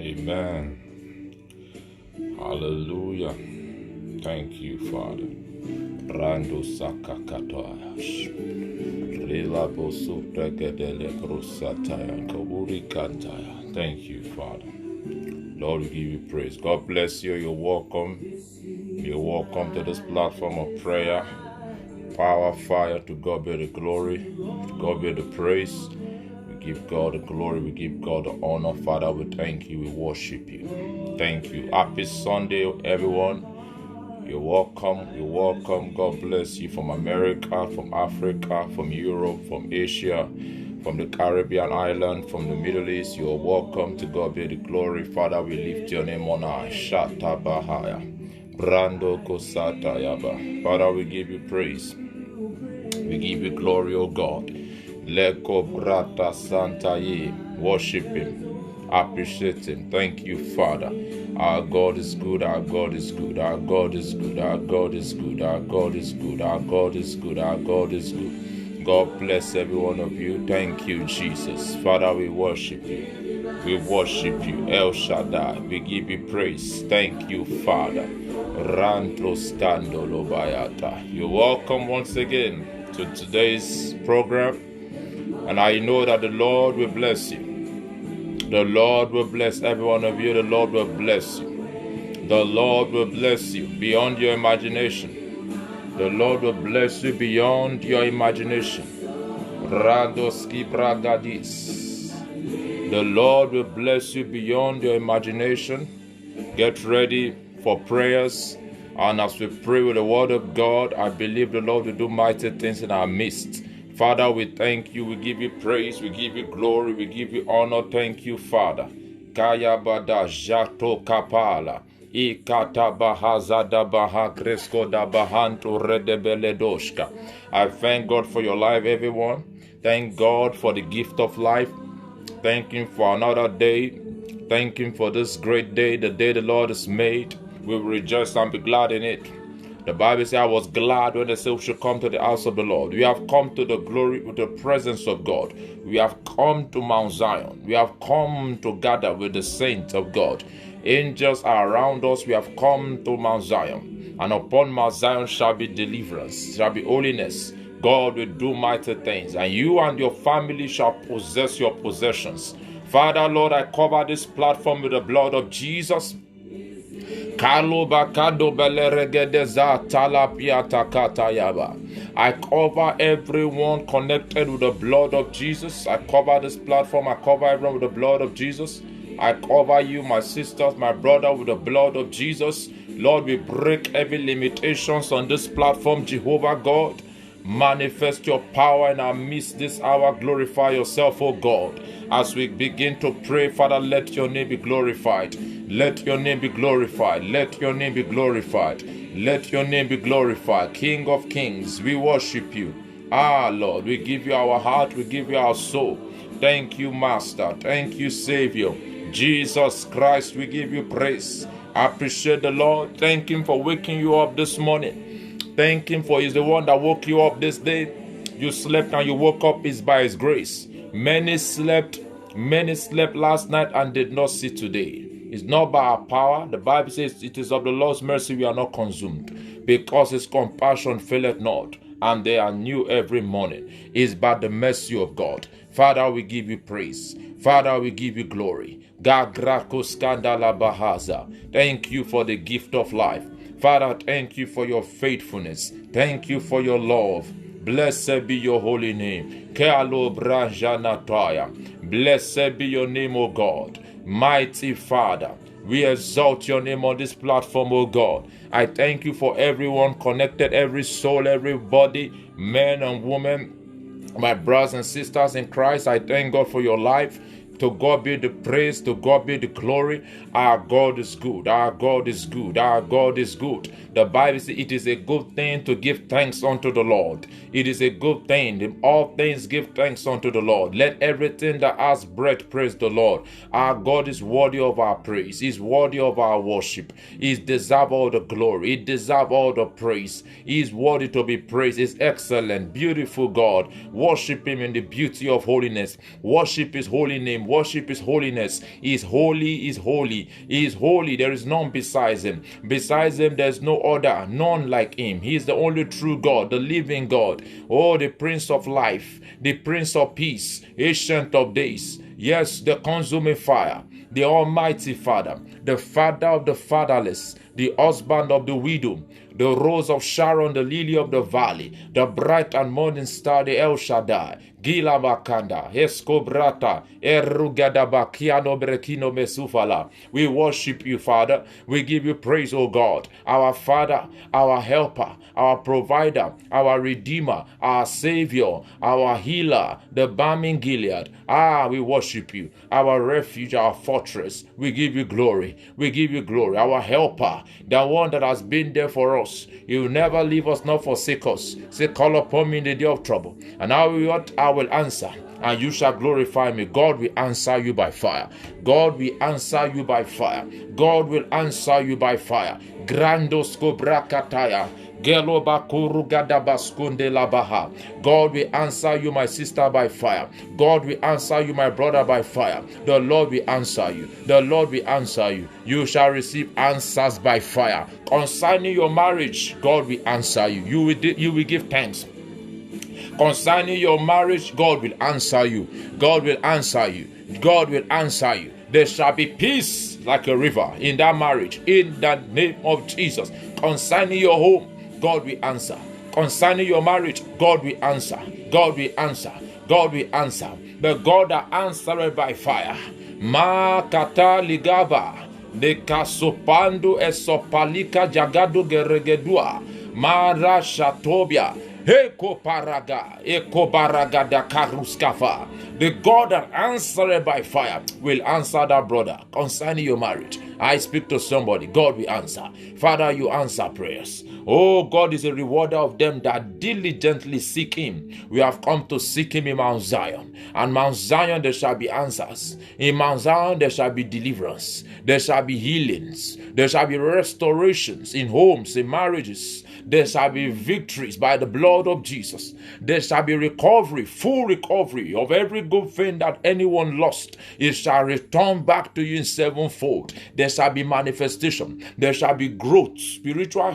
Amen. Hallelujah. Thank you, Father. Rando sakakatoya. Relabosu pregedele krosataya. Kaburi kantaya. Thank you, Father. Lord, we give you praise. God bless you. You're welcome. You're welcome to this platform of prayer. Power, fire, to God be the glory. To God be the praise. We give God the glory. We give God the honor. Father, we thank you. We worship you. Thank you. Happy Sunday, everyone. You're welcome. You're welcome. God bless you from America, from Africa, from Europe, from Asia, from the Caribbean island, from the Middle East. You're welcome. To God be the glory. Father, we lift your name on high. Shata Bahaya. Brando Kosata Yaba. Father, we give you praise. We give you glory, O God. Leko Brata Santa Ye. Worship him. Appreciate him. Thank you, Father. Our God is good. Our God is good. Our God is good. Our God is good. Our God is good. Our God is good. Our God is good. God bless every one of you. Thank you, Jesus. Father, we worship you. We worship you. El Shaddai. We give you praise. Thank you, Father. Rantlo Scandolo Bayata. You're welcome once again to today's program. And I know that the Lord will bless you. The Lord will bless every one of you. The Lord will bless you. The Lord will bless you beyond your imagination. The Lord will bless you beyond your imagination. Radoski Bragadis. The Lord will bless you beyond your imagination. Get ready for prayers. And as we pray with the word of God, I believe the Lord will do mighty things in our midst. Father, we thank you. We give you praise. We give you glory. We give you honor. Thank you, Father. Kaya bada jato kapala. Ikata bahazada baha kresko da bahanto redebele doshka. I thank God for your life, everyone. Thank God for the gift of life. Thank him for another day. Thank him for this great day, the day the Lord has made. We will rejoice and be glad in it. The Bible says, I was glad when they said we should come to the house of the Lord. We have come to the glory, with the presence of God. We have come to Mount Zion. We have come to gather with the saints of God. Angels are around us. We have come to Mount Zion. And upon Mount Zion shall be deliverance, shall be holiness. God will do mighty things. And you and your family shall possess your possessions. Father, Lord, I cover this platform with the blood of Jesus. I cover everyone connected with the blood of Jesus. I cover this platform. I cover everyone with the blood of Jesus. I cover you, my sisters, my brother, with the blood of Jesus. Lord, we break every limitations on this platform, Jehovah God. Manifest your power in our midst this hour. Glorify yourself, O God. As we begin to pray, Father, let your name be glorified. Let your name be glorified. Let your name be glorified. Let your name be glorified. King of kings, we worship you. Lord, we give you our heart. We give you our soul. Thank you, Master. Thank you, Savior. Jesus Christ, we give you praise. I appreciate the Lord. Thank him for waking you up this morning. Thank him for he's the one that woke you up this day. You slept and you woke up is by his grace. Many slept last night and did not see today. It's not by our power. The Bible says it is of the Lord's mercy we are not consumed, because his compassion faileth not, and they are new every morning. It's by the mercy of God. Father, we give you praise. Father, we give you glory. Thank you for the gift of life. Father, thank you for your faithfulness. Thank you for your love. Blessed be your holy name. Blessed be your name, O God. Mighty Father, we exalt your name on this platform, O God. I thank you for everyone connected, every soul, everybody, men and women, my brothers and sisters in Christ. I thank God for your life. To God be the praise, to God be the glory. Our God is good, our God is good, our God is good. The Bible says it is a good thing to give thanks unto the Lord. It is a good thing. In all things give thanks unto the Lord. Let everything that has breath praise the Lord. Our God is worthy of our praise. He is worthy of our worship. He deserves all the glory. He deserves all the praise. He is worthy to be praised. He is excellent, beautiful God. Worship him in the beauty of holiness. Worship his holy name. worship His holiness. He is holy, He is holy, He is holy. There is none besides Him. Besides Him, there is no other, none like Him. He is the only true God, the living God. Oh, the Prince of life, the Prince of peace, Ancient of days. Yes, the consuming fire, the Almighty Father, the Father of the fatherless, the husband of the widow, the rose of Sharon, the lily of the valley, the bright and morning star, the El Shaddai, Gila Makanda, Escobrata, Erugadaba, Kiano Brekino Mesufala. We worship you, Father. We give you praise, O God, our Father, our helper, our provider, our redeemer, our savior, our healer, the balm in Gilead. We worship you, our refuge, our fortress. We give you glory. We give you glory, our helper, the one that has been there for us. You will never leave us nor forsake us. Say, call upon me in the day of trouble, and I will answer, and you shall glorify me. God will answer you by fire. God will answer you by fire. God will answer you by fire. Grandos Kobrakataya. God will answer you, my sister, by fire. God will answer you, my brother, by fire. The Lord will answer you. The Lord will answer you. You shall receive answers by fire. Concerning your marriage, God will answer you. You will give thanks. Concerning your marriage, God will answer you. God will answer you. God will answer you. There shall be peace like a river in that marriage, in the name of Jesus. Concerning your home, God will answer. Concerning your marriage, God will answer. God will answer. God will answer. The God that answered by fire. Ma kata ligava. De kasopando esopalika jagado geregedua. Mara shatobia. Eko baraga da karuskafa. The God that answered by fire will answer that brother concerning your marriage. I speak to somebody. God will answer. Father, you answer prayers. Oh, God is a rewarder of them that diligently seek Him. We have come to seek Him in Mount Zion. And Mount Zion there shall be answers. In Mount Zion there shall be deliverance. There shall be healings. There shall be restorations in homes, in marriages. There shall be victories by the blood of Jesus. There shall be recovery, full recovery of every good thing that anyone lost. It shall return back to you in sevenfold. There shall be manifestation. There shall be growth, spiritual,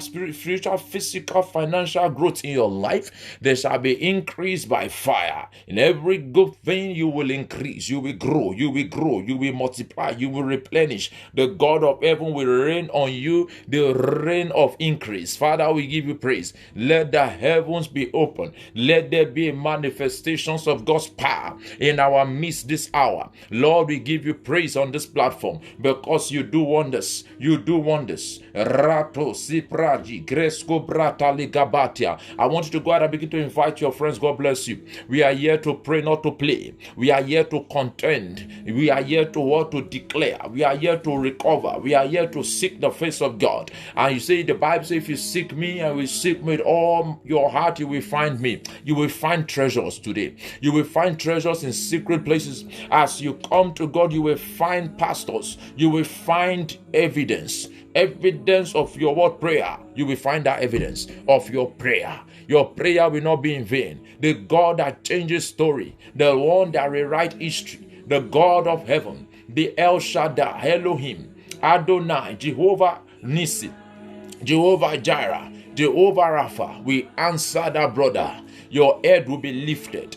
physical, financial growth in your life. There shall be increase by fire. In every good thing you will increase. You will grow. You will grow. You will multiply. You will replenish. The God of heaven will rain on you the rain of increase. Father, we give you praise. Let the heavens be open. Let there be manifestations of God's power in our midst this hour. Lord, we give you praise on this platform because you do wonders. You do wonders. Rato sipraji gresko brata ligabatia. I want you to go ahead and begin to invite your friends. God bless you. We are here to pray, not to play. We are here to contend. We are here to what? To declare. We are here to recover. We are here to seek the face of God. And you say, the Bible says, if you seek me and will seek me with all your heart, you will find me. You will find treasures today. You will find treasures in secret places. As you come to God, you will find pastors. You will find evidence of your word prayer. You will find that evidence of your prayer. Your prayer will not be in vain. The God that changes story, the one that rewrites history, the God of heaven, the El Shaddai, Elohim, Adonai, Jehovah Nissi, Jehovah Jireh, Jehovah Rapha, we answer that brother. Your head will be lifted.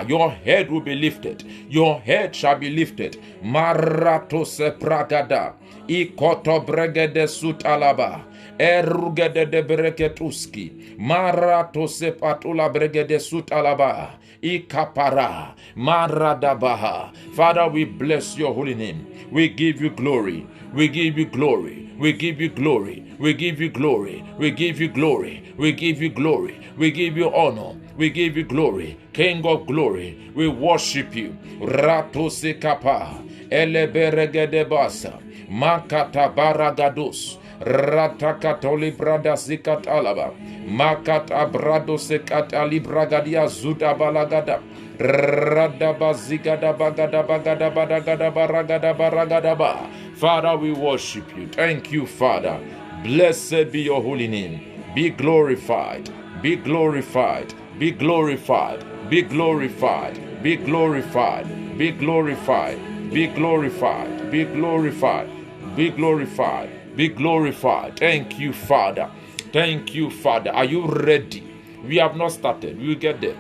Your head will be lifted. Your head shall be lifted. Marato se pragada. Ikoto bregede sutalaba. Erugede de breketuski. Marato se patula bregede sutalaba. Ikapara. Maradabaha. Father, we bless your holy name. We give you glory. We give you glory. We give you glory. We give you glory. We give you glory. We give you glory. We give you honor. We give you glory. King of glory, we worship you. Rato sekapa. Eleberegede basa. Makata baragados. Ratakatoli brada zikatalaba. Makata brado sekatali bragadia zuda balagada. Radabazigada bagada bagada badagada baragada baragada ba. Father, we worship you. Thank you, Father. Blessed be your holy name. Be glorified. Be glorified. Be glorified. Be glorified. Be glorified. Be glorified. Be glorified. Be glorified. Be glorified. Be glorified. Thank you, Father. Thank you, Father. Are you ready? We have not started. We will get there.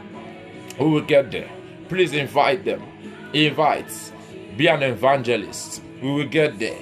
We will get there. Please invite them. Invite. Be an evangelist. We will get there.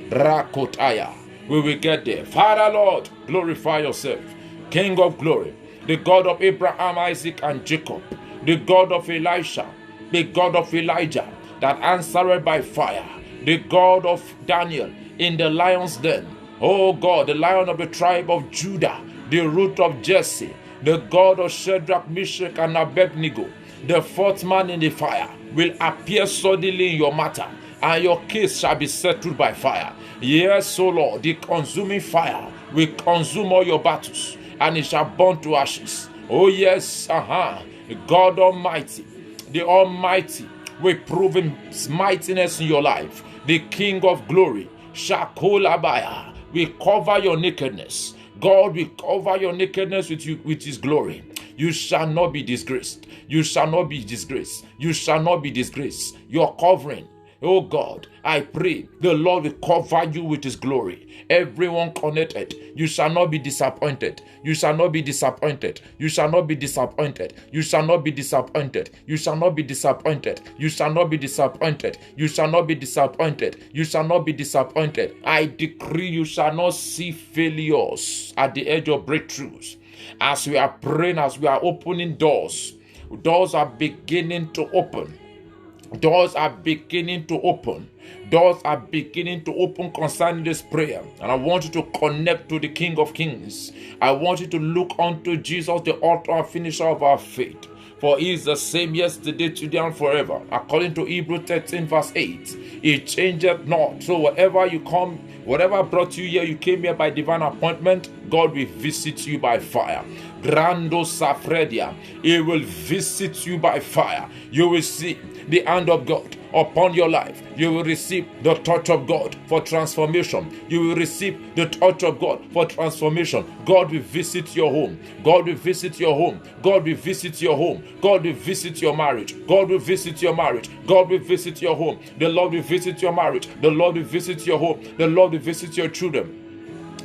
Rakotaya. We will get there. Father, Lord, glorify yourself. King of glory, the God of Abraham, Isaac, and Jacob, the God of Elisha, the God of Elijah, that answered by fire, the God of Daniel in the lion's den. Oh God, the Lion of the tribe of Judah, the root of Jesse, the God of Shadrach, Meshach, and Abednego, the fourth man in the fire, will appear suddenly in your matter, and your case shall be settled by fire. Yes, O Lord, the consuming fire will consume all your battles, and it shall burn to ashes. Oh yes, God Almighty, the Almighty will prove His mightiness in your life. The King of glory, Shakolabaya, will cover your nakedness. God will cover your nakedness with His glory. You shall not be disgraced. You shall not be disgraced. You shall not be disgraced. Your covering, oh God, I pray the Lord will cover you with His glory. Everyone connected, you shall not be disappointed. You shall not be disappointed. You shall not be disappointed. You shall not be disappointed. You shall not be disappointed. You shall not be disappointed. You shall not be disappointed. You shall not be disappointed. I decree you shall not see failures at the edge of breakthroughs. As we are praying, as we are opening doors, doors are beginning to open. Doors are beginning to open. Doors are beginning to open concerning this prayer. And I want you to connect to the King of Kings. I want you to look unto Jesus, the author and finisher of our faith. For He is the same yesterday, today, and forever. According to Hebrews 13 verse 8. He changeth not. So whatever you come, whatever brought you here, you came here by divine appointment, God will visit you by fire. Grando Safredia. He will visit you by fire. You will see the hand of God upon your life. You will receive the touch of God for transformation. You will receive the touch of God for transformation. God will visit your home. God will visit your home. God will visit your home. God will visit your marriage. God will visit your marriage. God will visit your home. The Lord will visit your marriage. The Lord will visit your home. The Lord will visit your children.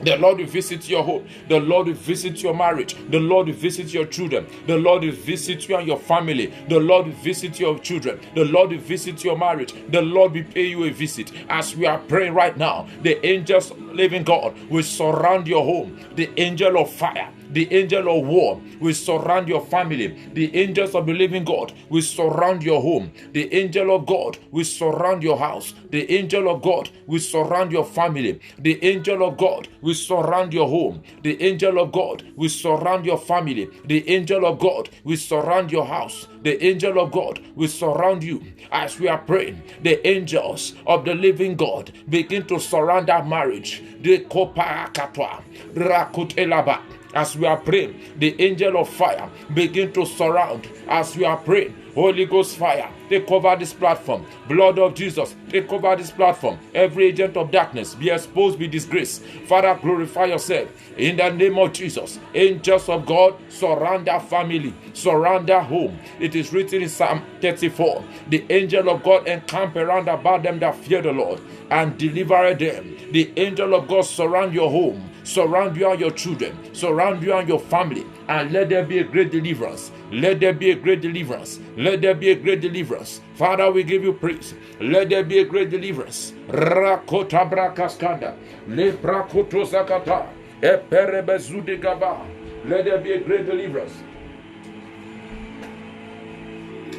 The Lord will visit your home. The Lord will visit your marriage. The Lord will visit your children. The Lord will visit you and your family. The Lord will visit your children. The Lord will visit your marriage. The Lord will pay you a visit. As we are praying right now, the angels of the living God will surround your home. The angel of fire, the angel of war will surround your family. The angels of the living God will surround your home. The angel of God will surround your house. The angel of God will surround your family. The angel of God will surround your home. The angel of God will surround your family. The angel of God will surround your house. The angel of God will surround you. As we are praying, the angels of the living God begin to surround our marriage. The koparakatwa rakutelaba. As we are praying, the angel of fire begin to surround. As we are praying, Holy Ghost fire, take over this platform. Blood of Jesus, take over this platform. Every agent of darkness be exposed, be disgraced. Father, glorify yourself. In the name of Jesus, angels of God, surround our family, surround our home. It is written in Psalm 34, the angel of God encamp around about them that fear the Lord and deliver them. The angel of God surround your home. Surround you and your children. Surround you and your family. And let there be a great deliverance. Let there be a great deliverance. Let there be a great deliverance. Father, we give you praise. Let there be a great deliverance. Rakota brakaskanda. Le brakoto zakata. Eperebezudegaba. Let there be a great deliverance.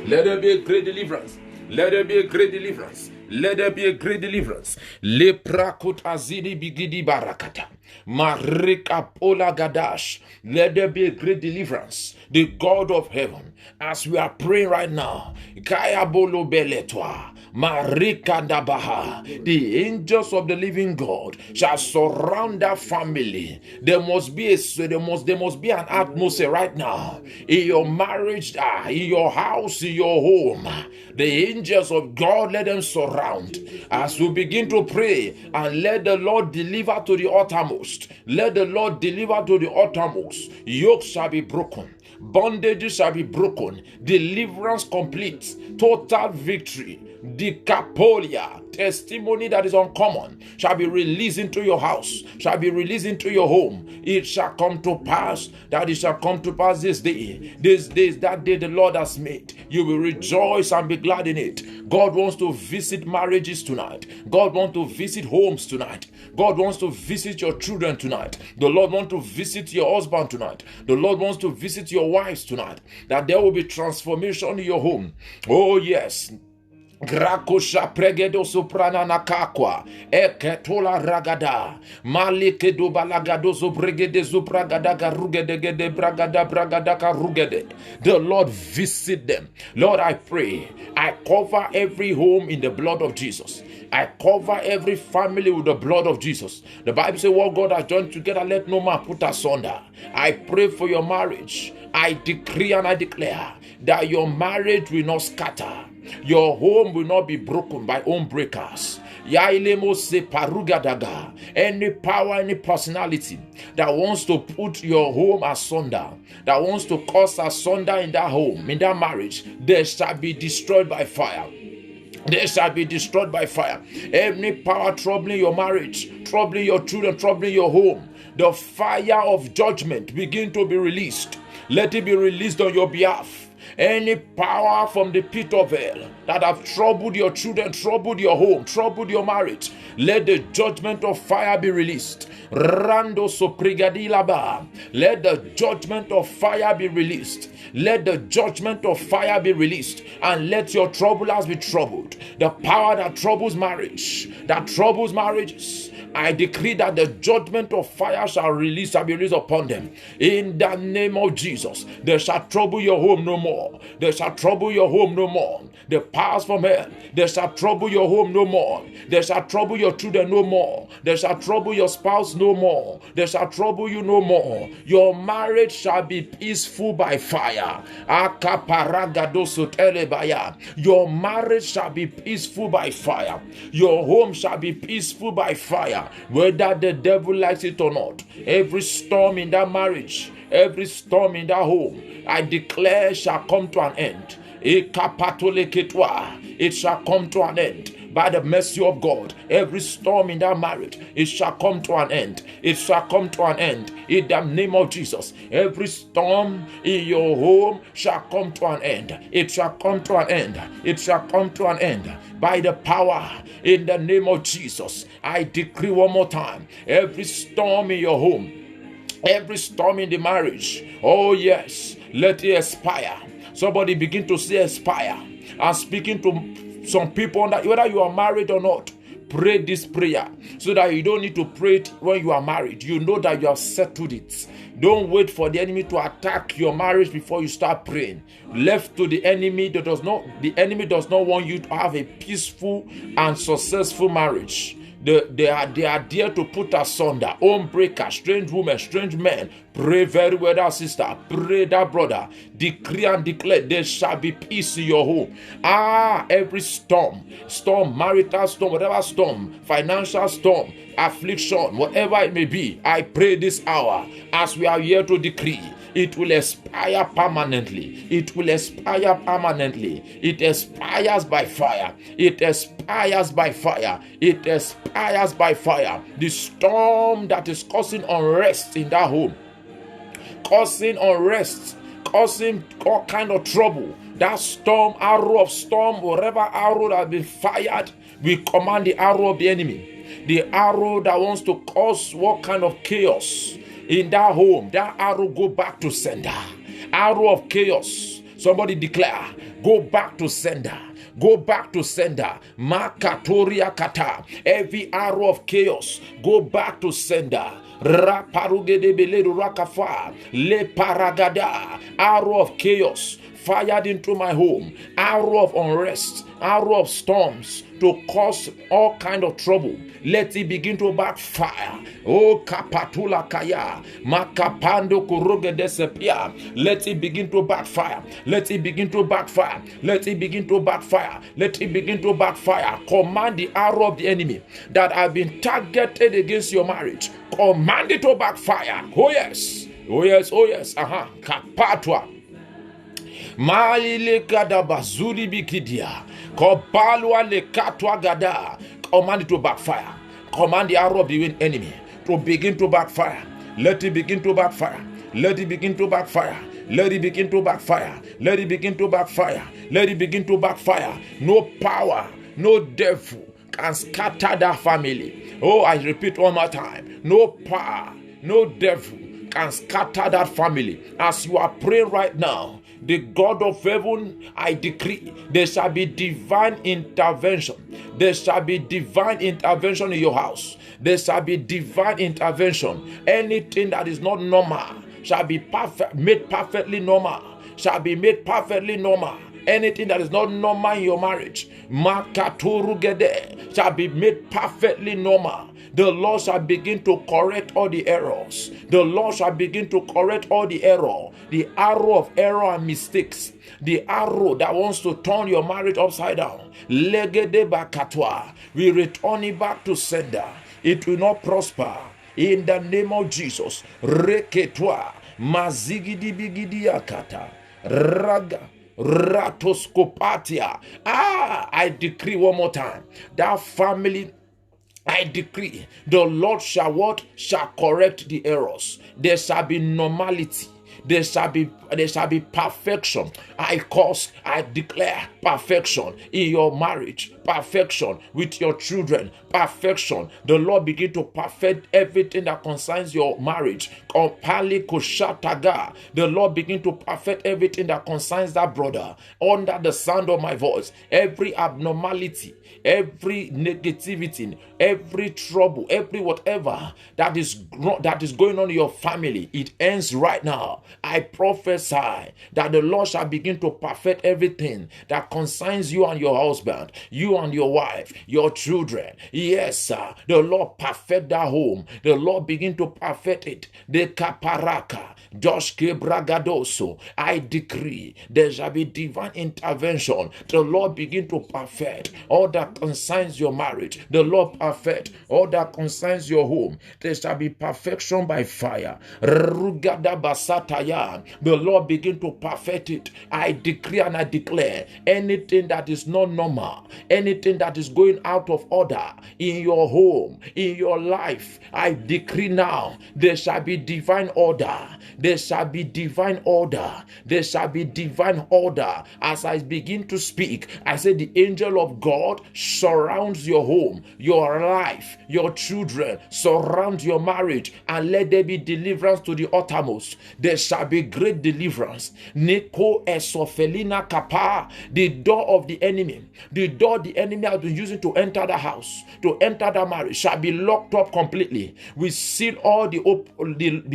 Let there be a great deliverance. Let there be a great deliverance. Let there be a great deliverance. Le prakut azidi bigidi barakata. Marika pola gadash. Let there be a great deliverance. The God of heaven, as we are praying right now, Kaya bolo beletwa. Marika dabaha. The angels of the living God shall surround that family. There must be an atmosphere right now in your marriage, in your house, in your home. The angels of God, let them surround as we begin to pray, and let the Lord deliver to the uttermost. uttermost. Let the Lord deliver to the uttermost. Yokes shall be broken. Bondages shall be broken. Deliverance complete. Total victory. Decapolia. Testimony that is uncommon shall be released into your house, shall be released into your home. It shall come to pass that it shall come to pass this day. This day is that day the Lord has made. You will rejoice and be glad in it. God wants to visit marriages tonight. God wants to visit homes tonight. God wants to visit your children tonight. The Lord wants to visit your husband tonight. The Lord wants to visit your wives tonight. That there will be transformation in your home. Oh yes. Grakosha pregedo soprana nakakwa eketola ragada malike do balagado so bregede zupragada garugede gede bragada bragada karugede. The Lord visit them. Lord, I pray, I cover every home in the blood of Jesus. I cover every family with the blood of Jesus. The Bible says, what God has joined together, let no man put asunder. I pray for your marriage. I decree and I declare that your marriage will not scatter. Your home will not be broken by home breakers. Any power, any personality that wants to put your home asunder, that wants to cause asunder in that home, in that marriage, they shall be destroyed by fire. They shall be destroyed by fire. Any power troubling your marriage, troubling your children, troubling your home, the fire of judgment begin to be released. Let it be released on your behalf. Any power from the pit of hell that have troubled your children, troubled your home, troubled your marriage, let the judgment of fire be released. Rando soprigadilaba. Let the judgment of fire be released. Let the judgment of fire be released, and let your troublers be troubled. The power that troubles marriage, that troubles marriages, I decree that the judgment of fire shall be released upon them. In the name of Jesus, they shall trouble your home no more. They shall trouble your home no more. The powers from hell, they shall trouble your home no more. They shall trouble your children no more. They shall trouble your spouse no more. They shall trouble you no more. Your marriage shall be peaceful by fire. Your marriage shall be peaceful by fire. Your home shall be peaceful by fire. Whether the devil likes it or not, every storm in that marriage, every storm in that home, I declare shall come to an end. It shall come to an end. By the mercy of God, every storm in that marriage, it shall come to an end. It shall come to an end. In the name of Jesus, every storm in your home shall come to an end. It shall come to an end. It shall come to an end. By the power in the name of Jesus, I decree one more time, every storm in your home, every storm in the marriage, oh yes, let it expire. Somebody begin to say expire. I'm speaking to some people that whether you are married or not, pray this prayer so that you don't need to pray it when you are married. You know that you have settled it. Don't wait for the enemy to attack your marriage before you start praying. Left to the enemy, the enemy does not want you to have a peaceful and successful marriage. They are there to put asunder, home breaker, strange women, strange men. Pray very well, that sister. Pray that brother. Decree and declare there shall be peace in your home. Every storm, marital storm, whatever storm, financial storm, affliction, whatever it may be, I pray this hour as we are here to decree. It will expire permanently. It will expire permanently. It expires by fire. It expires by fire. It expires by fire. The storm that is causing unrest in that home, causing unrest, causing all kind of trouble. That storm, arrow of storm, whatever arrow that has been fired, we command the arrow of the enemy. The arrow that wants to cause what kind of chaos in that home, that arrow go back to sender. Arrow of chaos. Somebody declare, go back to sender. Go back to sender. Makatoria kata. Every arrow of chaos, go back to sender. Raparugede beleru rakafa. Le paragada. Arrow of chaos fired into my home, arrow of unrest, arrow of storms to cause all kind of trouble, let it begin to backfire. Oh, kapatula kaya, makapando kuruge desepia. Let it begin to backfire. Let it begin to backfire. Let it begin to backfire. Let it begin to backfire. Command the arrow of the enemy that have been targeted against your marriage. Command it to backfire. Oh yes. Oh yes. Oh yes. Kapatwa. Malile gada bazuri bikidia. Kobalwa le katwa gada. Command it to backfire. Command the arrow of the enemy to begin to backfire. Let it begin to backfire. Let it begin to backfire. Let it begin to backfire. Let it begin to backfire. Let it begin to backfire. No power, no devil can scatter that family. Oh, I repeat one more time. No power, no devil can scatter that family. As you are praying right now, the God of heaven, I decree, there shall be divine intervention. There shall be divine intervention in your house. There shall be divine intervention. Anything that is not normal shall be made perfectly normal. Shall be made perfectly normal. Anything that is not normal in your marriage, shall be made perfectly normal. The Lord shall begin to correct all the errors. The Lord shall begin to correct all the error. The arrow of error and mistakes. The arrow that wants to turn your marriage upside down. Legede bakatwa. We return it back to sender. It will not prosper. In the name of Jesus. Reketwa. Mazigidi bigidi akata. Raga. Ratoskopatia. I decree one more time. That family, I decree, the Lord shall what? Shall correct the errors. There shall be normality. There shall be perfection. I declare perfection in your marriage, perfection with your children, perfection. The Lord begin to perfect everything that concerns your marriage. The Lord begin to perfect everything that concerns that brother under the sound of my voice. Every abnormality, every negativity, every trouble, every whatever that is going on in your family, it ends right now. I prophesy that the Lord shall begin to perfect everything that concerns you and your husband, you and your wife, your children. Yes, sir. The Lord perfect that home. The Lord begin to perfect it. The kaparaka, Joshke bragadoso. I decree there shall be divine intervention. The Lord begin to perfect all that concerns your marriage. The Lord perfect all that concerns your home. There shall be perfection by fire. Rugada basataya. The Lord begin to perfect it. I decree and I declare anything that is not normal, anything that is going out of order in your home, in your life, I decree now there shall be divine order. There shall be divine order. There shall be divine order. As I begin to speak, I say the angel of God surrounds your home, your life, your children, surround your marriage, and let there be deliverance to the uttermost. There shall be great deliverance. Neko esofelina kapa. The door of the enemy, the door the enemy has been using to enter the house, to enter the marriage, shall be locked up completely. We seal all the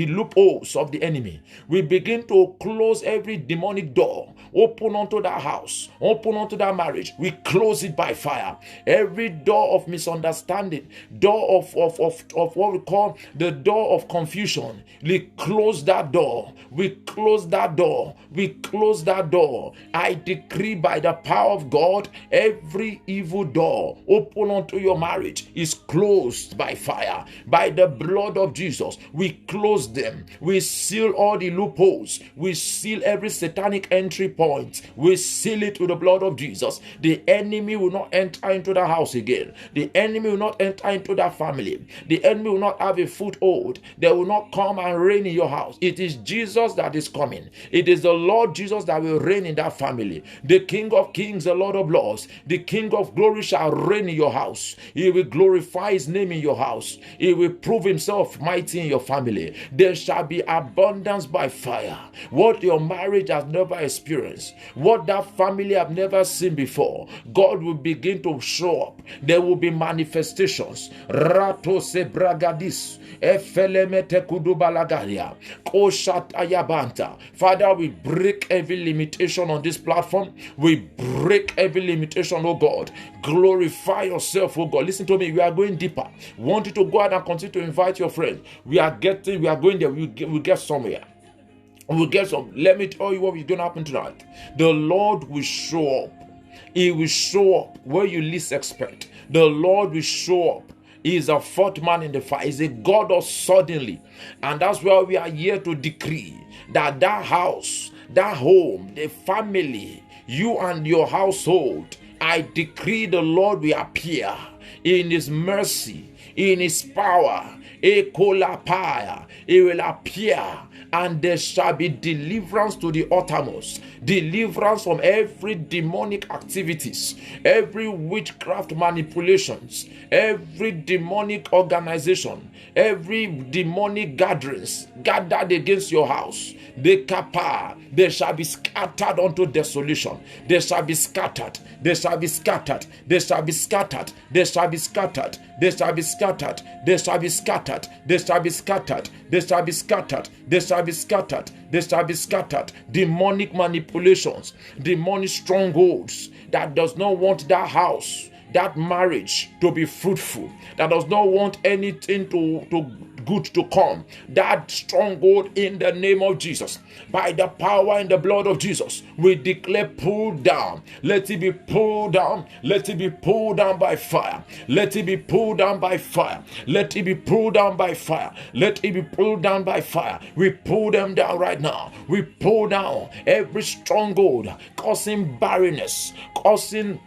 loopholes of the enemy. We begin to close every demonic door. Open onto that house, open onto that marriage. We close it by fire. Every door of misunderstanding, door of what we call the door of confusion, we close that door. We close that door. We close that door. I decree by the power of God, every evil door open onto your marriage is closed by fire. By the blood of Jesus, we close them. We seal all the loopholes. We seal every satanic entry point. We seal it with the blood of Jesus. The enemy will not enter into the house again. The enemy will not enter into that family. The enemy will not have a foothold. They will not come and reign in your house. It is Jesus that is coming. It is the Lord Jesus that will reign in that family. The King of Kings, the Lord of Lords, the King of Glory shall reign in your house. He will glorify his name in your house. He will prove himself mighty in your family. There shall be abundance by fire. What your marriage has never experienced, experience, what that family have never seen before, God will begin to show up. There will be manifestations. Rato se bragadis, efelemete kudubalagaria, koshat ayabanta. Father, we break every limitation on this platform. We break every limitation, oh God. Glorify yourself, oh God. Listen to me. We are going deeper. We want you to go out and continue to invite your friends. We are going there. We'll get somewhere. We'll get some. Let me tell you what is going to happen tonight. The Lord will show up. He will show up where you least expect. The Lord will show up. He is a fourth man in the fire. He's a God of suddenly. And that's why we are here to decree that house, that home, the family, you and your household, I decree the Lord will appear in His mercy, in His power. He will appear, and there shall be deliverance to the uttermost, deliverance from every demonic activities, every witchcraft manipulations, every demonic organization, every demonic gatherings gathered against your house. They shall be scattered unto desolation. They shall be scattered. They shall be scattered. They shall be scattered. They shall be scattered. They shall be scattered. They shall be scattered. They shall be scattered. They shall be scattered. They shall be scattered. They shall be scattered. Demonic manipulations, demonic strongholds that does not want that house, that marriage to be fruitful, that does not want anything to good to come, that stronghold in the name of Jesus, by the power and the blood of Jesus, we declare pulled down. Let it be pulled down. Let it be pulled down by fire. Let it be pulled down by fire. Let it be pulled down by fire. Let it be pulled down by fire. We pull them down right now. We pull down every stronghold causing barrenness, causing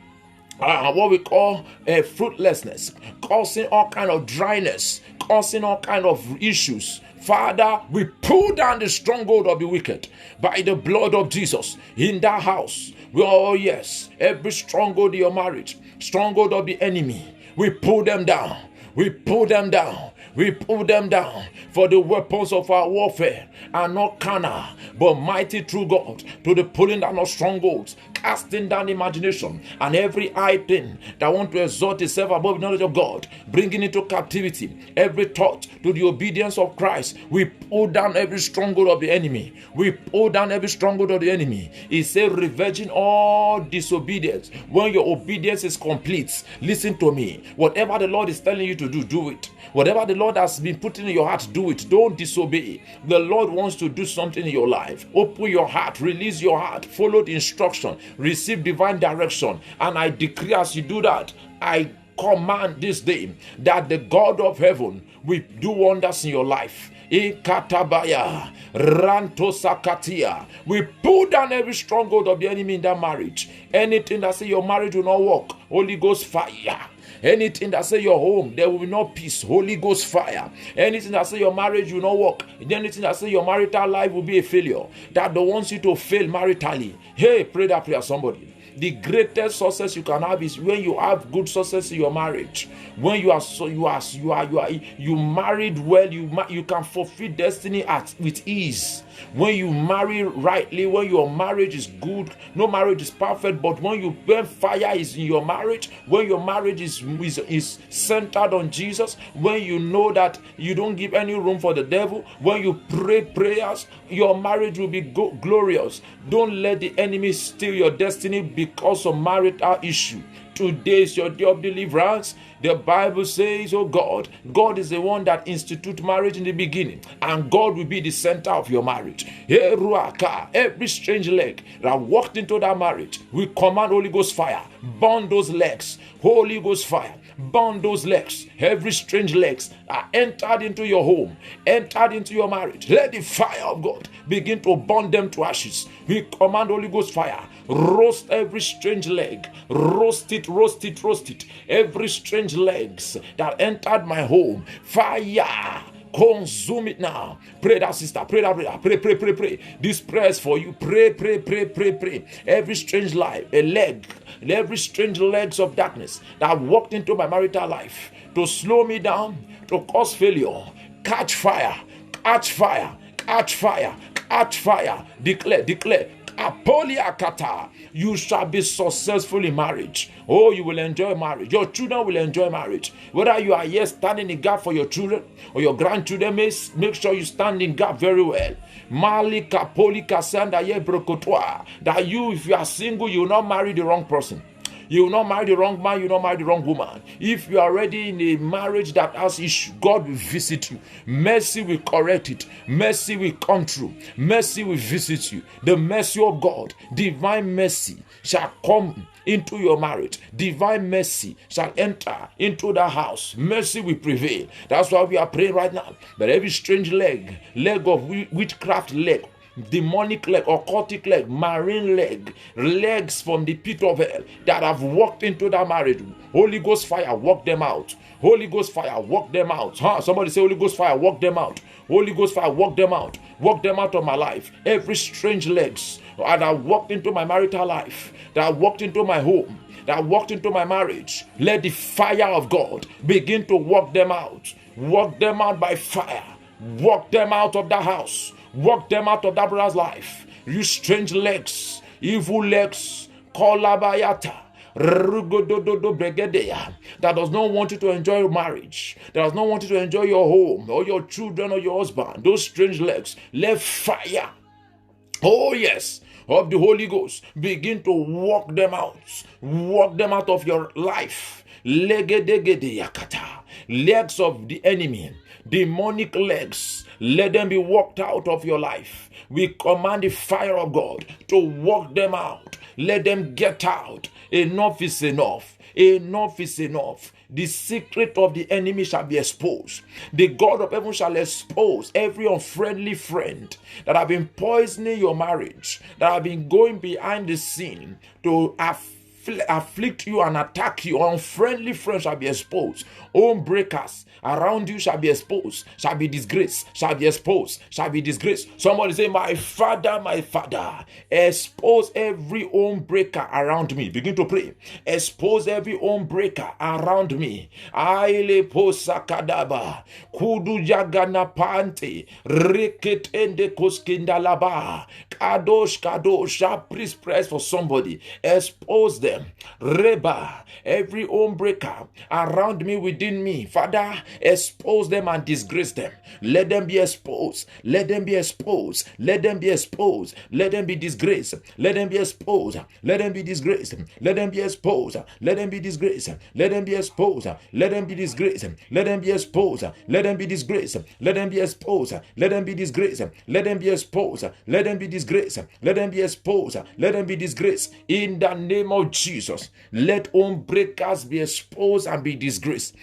what we call fruitlessness, causing all kind of dryness, causing all kind of issues. Father, we pull down the stronghold of the wicked by the blood of Jesus in that house. Oh yes, every stronghold of your marriage, stronghold of the enemy, we pull them down. We pull them down. We pull them down. For the weapons of our warfare are not carnal, but mighty through God to the pulling down of strongholds, casting down imagination and every high thing that want to exalt itself above the knowledge of God, bringing into captivity every thought to the obedience of Christ. We pull down every stronghold of the enemy. We pull down every stronghold of the enemy. He said, revenging all disobedience. When your obedience is complete, listen to me. Whatever the Lord is telling you to do, do it. Whatever the Lord has been putting in your heart, do it. Don't disobey. The Lord wants to do something in your life. Open your heart, release your heart, follow the instruction, receive divine direction. And I decree as you do that, I command this day that the God of heaven will do wonders in your life. Ikatabaya, Ranto Sakatia. We pull down every stronghold of the enemy in that marriage. Anything that say your marriage will not work, Holy Ghost fire. Anything that say your home, there will be no peace, Holy Ghost fire. Anything that say your marriage will not work, anything that say your marital life will be a failure, that wants you to fail maritally. Hey, pray that prayer, somebody. The greatest success you can have is when you have good success in your marriage. When you married well, you can fulfill destiny with ease. When you marry rightly, when your marriage is good, no marriage is perfect, but when fire is in your marriage, when your marriage is centered on Jesus, when you know that you don't give any room for the devil, when you pray prayers, your marriage will be glorious. Don't let the enemy steal your destiny because of marital issue. Today is your day of deliverance. The Bible says, oh God is the one that instituted marriage in the beginning, and God will be the center of your marriage. Every strange leg that walked into that marriage, we command Holy Ghost fire, burn those legs. Holy Ghost fire, burn those legs. Every strange legs are entered into your home, entered into your marriage. Let the fire of God begin to burn them to ashes. We command Holy Ghost fire, roast every strange leg, roast it. Every strange legs that entered my home, fire, consume it now. Pray that, sister. Pray that prayer. Pray. This prayer is for you. Pray. Every strange life, every strange legs of darkness that walked into my marital life to slow me down, to cause failure, catch fire. Declare, Apoliakata. You shall be successful in marriage. Oh, you will enjoy marriage. Your children will enjoy marriage. Whether you are here standing in gap for your children or your grandchildren, make sure you stand in gap very well. Malika Polika Sanda Ye Brokotwa. That you, if you are single, you will not marry the wrong person. You will not marry the wrong man, you will not marry the wrong woman. If you are already in a marriage that has issue, God will visit you. Mercy will correct it. Mercy will come through. Mercy will visit you. The mercy of God, divine mercy, shall come into your marriage. Divine mercy shall enter into the house. Mercy will prevail. That's why we are praying right now. But every strange leg of witchcraft leg, demonic leg, occultic leg, marine leg, legs from the pit of hell that have walked into that marriage, Holy Ghost fire, walk them out. Holy Ghost fire, walk them out. Somebody say, Holy Ghost fire, walk them out. Holy Ghost fire, walk them out. Walk them out of my life. Every strange legs that walked into my marital life, that walked into my home, that walked into my marriage, let the fire of God begin to walk them out. Walk them out by fire. Walk them out of the house. Walk them out of that brother's life. You strange legs, evil legs, kolabayata, rugodododo bregedeya, that does not want you to enjoy your marriage, that does not want you to enjoy your home or your children or your husband. Those strange legs, let fire, oh yes, of the Holy Ghost begin to walk them out. Walk them out of your life. Legedegedeyakata, legs of the enemy, demonic legs, let them be walked out of your life. We command the fire of God to walk them out. Let them get out. Enough is enough. Enough is enough. The secret of the enemy shall be exposed. The God of heaven shall expose every unfriendly friend that have been poisoning your marriage, that have been going behind the scene to afflict you and attack you. Unfriendly friends shall be exposed. Home breakers around you shall be exposed, shall be disgraced, shall be exposed, shall be disgraced. Somebody say, my father, expose every home breaker around me. Begin to pray. Expose every home breaker around me. Aile posakadaba kudu jagana pante reketende koskindalaba kadosh. Please press for somebody. Expose them. Reba every home breaker around me, within me. Father, expose them and disgrace them. Let them be exposed. Let them be exposed. Let them be exposed. Let them be disgraced. Let them be exposed. Let them be disgraced. Let them be exposed. Let them be disgraced. Let them be exposed. Let them be disgraced. Let them be exposed. Let them be disgraced. Let them be exposed. Let them be disgraced. Let them be exposed. Let them be disgraced. Let them be exposed. Let them be disgraced. In the name of Jesus, let home breakers be exposed and be disgraced.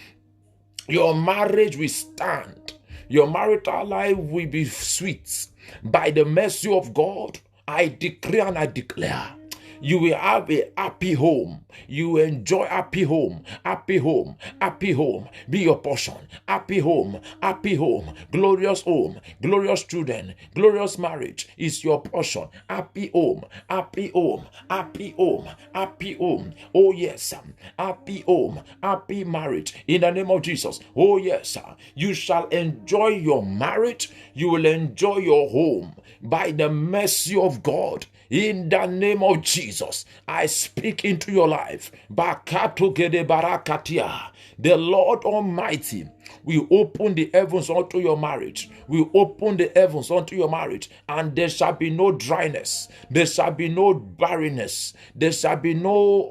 Your marriage will stand. Your marital life will be sweet. By the mercy of God, I decree and I declare, you will have a happy home. You will enjoy happy home. Happy home. Happy home. Be your portion. Happy home. Happy home. Glorious home. Glorious children. Glorious marriage is your portion. Happy home. Happy home. Happy home. Happy home. Oh yes. Happy home. Happy marriage. In the name of Jesus. Oh yes. You shall enjoy your marriage. You will enjoy your home by the mercy of God. In the name of Jesus, I speak into your life. The Lord Almighty will open the heavens unto your marriage. Will open the heavens unto your marriage, and there shall be no dryness. There shall be no barrenness. There shall be no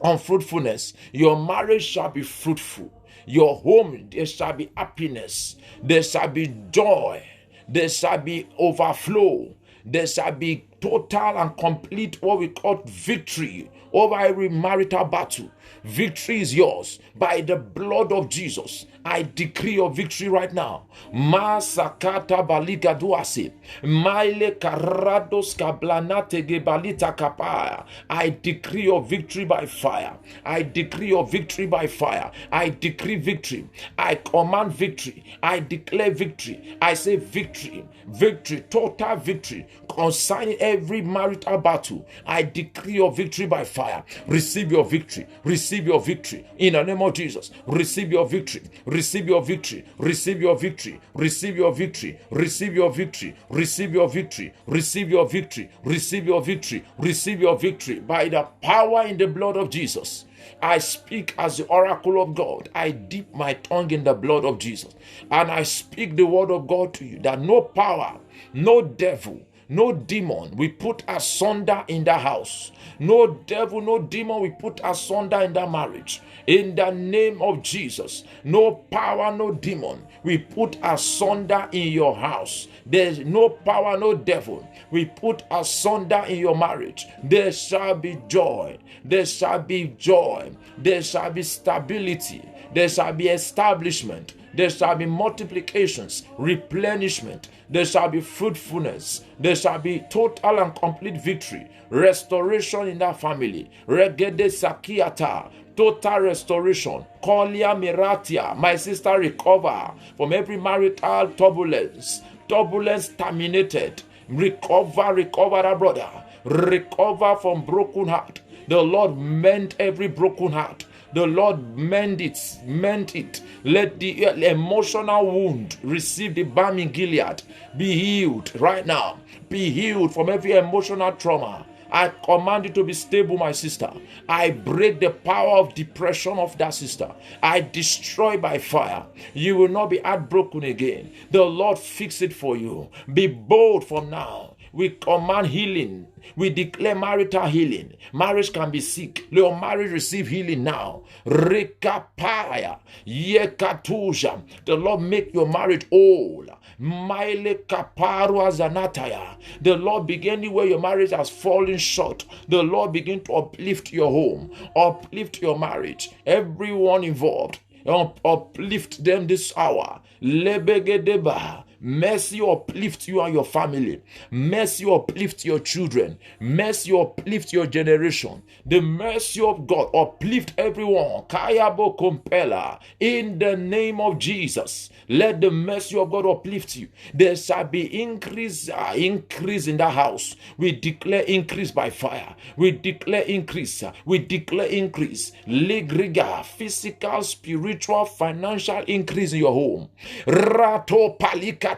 unfruitfulness. Your marriage shall be fruitful. Your home, there shall be happiness. There shall be joy. There shall be overflow. There shall be total and complete what we call victory over every marital battle. Victory is yours by the blood of Jesus. I decree your victory right now. Masakata balika duase. Maile karados kablanate gebalita kapaya. I decree your victory by fire. I decree your victory by fire. I decree victory. I command victory. I declare victory. I say victory. Victory. Total victory concerning every marital battle. I decree your victory by fire. Receive your victory. Receive your victory. In the name of Jesus. Receive your victory. Receive your victory. Receive your victory. Receive your victory. Receive your victory. Receive your victory. Receive your victory. Receive your victory. Receive your victory by the power in the blood of Jesus. I speak as the oracle of God. I dip my tongue in the blood of Jesus. And I speak the word of God to you that no power, no devil, no demon we put asunder in the house. No devil, no demon we put asunder in the marriage. In the name of Jesus, no power, no demon we put asunder in your house. There's no power, no devil we put asunder in your marriage. There shall be joy. There shall be joy. There shall be stability. There shall be establishment. There shall be multiplications, replenishment. There shall be fruitfulness. There shall be total and complete victory, restoration in that family. Regede sakiata, total restoration. Kolia miratia, my sister, recover from every marital turbulence. Turbulence terminated. Recover, our brother. Recover from broken heart. The Lord mend every broken heart. The Lord mend it. Let the emotional wound receive the balm in Gilead. Be healed right now. Be healed from every emotional trauma. I command you to be stable, my sister. I break the power of depression of that sister. I destroy by fire. You will not be heartbroken again. The Lord fix it for you. Be bold from now. We command healing. We declare marital healing. Marriage can be sick. Your marriage receive healing now. Rekapaya. Yekatuja. The Lord make your marriage whole. Maile kaparu azanataya. The Lord begin where your marriage has fallen short. The Lord begin to uplift your home. Uplift your marriage. Everyone involved. Uplift them this hour. Lebegedeba. Mercy uplift you and your family. Mercy uplift your children. Mercy uplift your generation. The mercy of God uplift everyone. Kayabo Compella. In the name of Jesus, let the mercy of God uplift you. There shall be increase in the house. We declare increase by fire. We declare increase. We declare increase. Ligriga, physical, spiritual, financial increase in your home. Rato palika.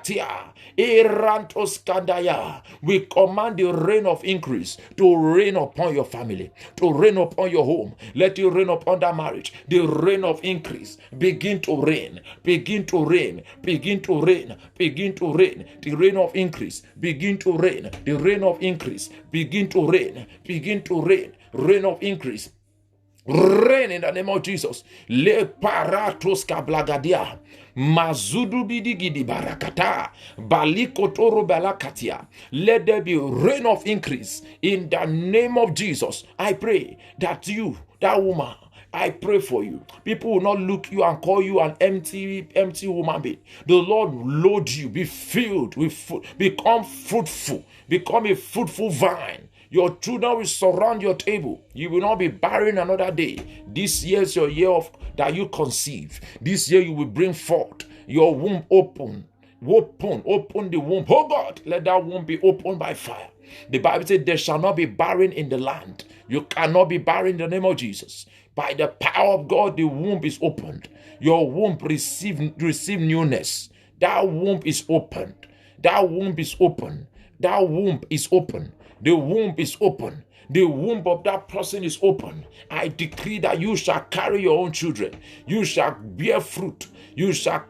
We command the rain of increase to rain upon your family, to rain upon your home. Let it rain upon that marriage. The rain of increase begin to rain, begin to rain, begin to rain, begin to rain. The rain of increase begin to rain. The rain of increase begin to rain, begin to rain. Rain of increase. Rain in the name of Jesus. Le paratos kablagadia. Mazudu bidigidi barakata. Balikotoro balakatia. Let there be rain of increase in the name of Jesus. I pray that you, that woman, I pray for you. People will not look you and call you an empty woman being. The Lord load you. Be filled with food. Become fruitful. Become a fruitful vine. Your children will surround your table. You will not be barren another day. This year is your year of that you conceive. This year you will bring forth. Your womb open. Open the womb. Oh God, let that womb be opened by fire. The Bible says there shall not be barren in the land. You cannot be barren in the name of Jesus. By the power of God, the womb is opened. Your womb receive newness. That womb is opened. That womb is open. That womb is open. The womb is open. The womb of that person is open. I decree that you shall carry your own children. You shall bear fruit. You shall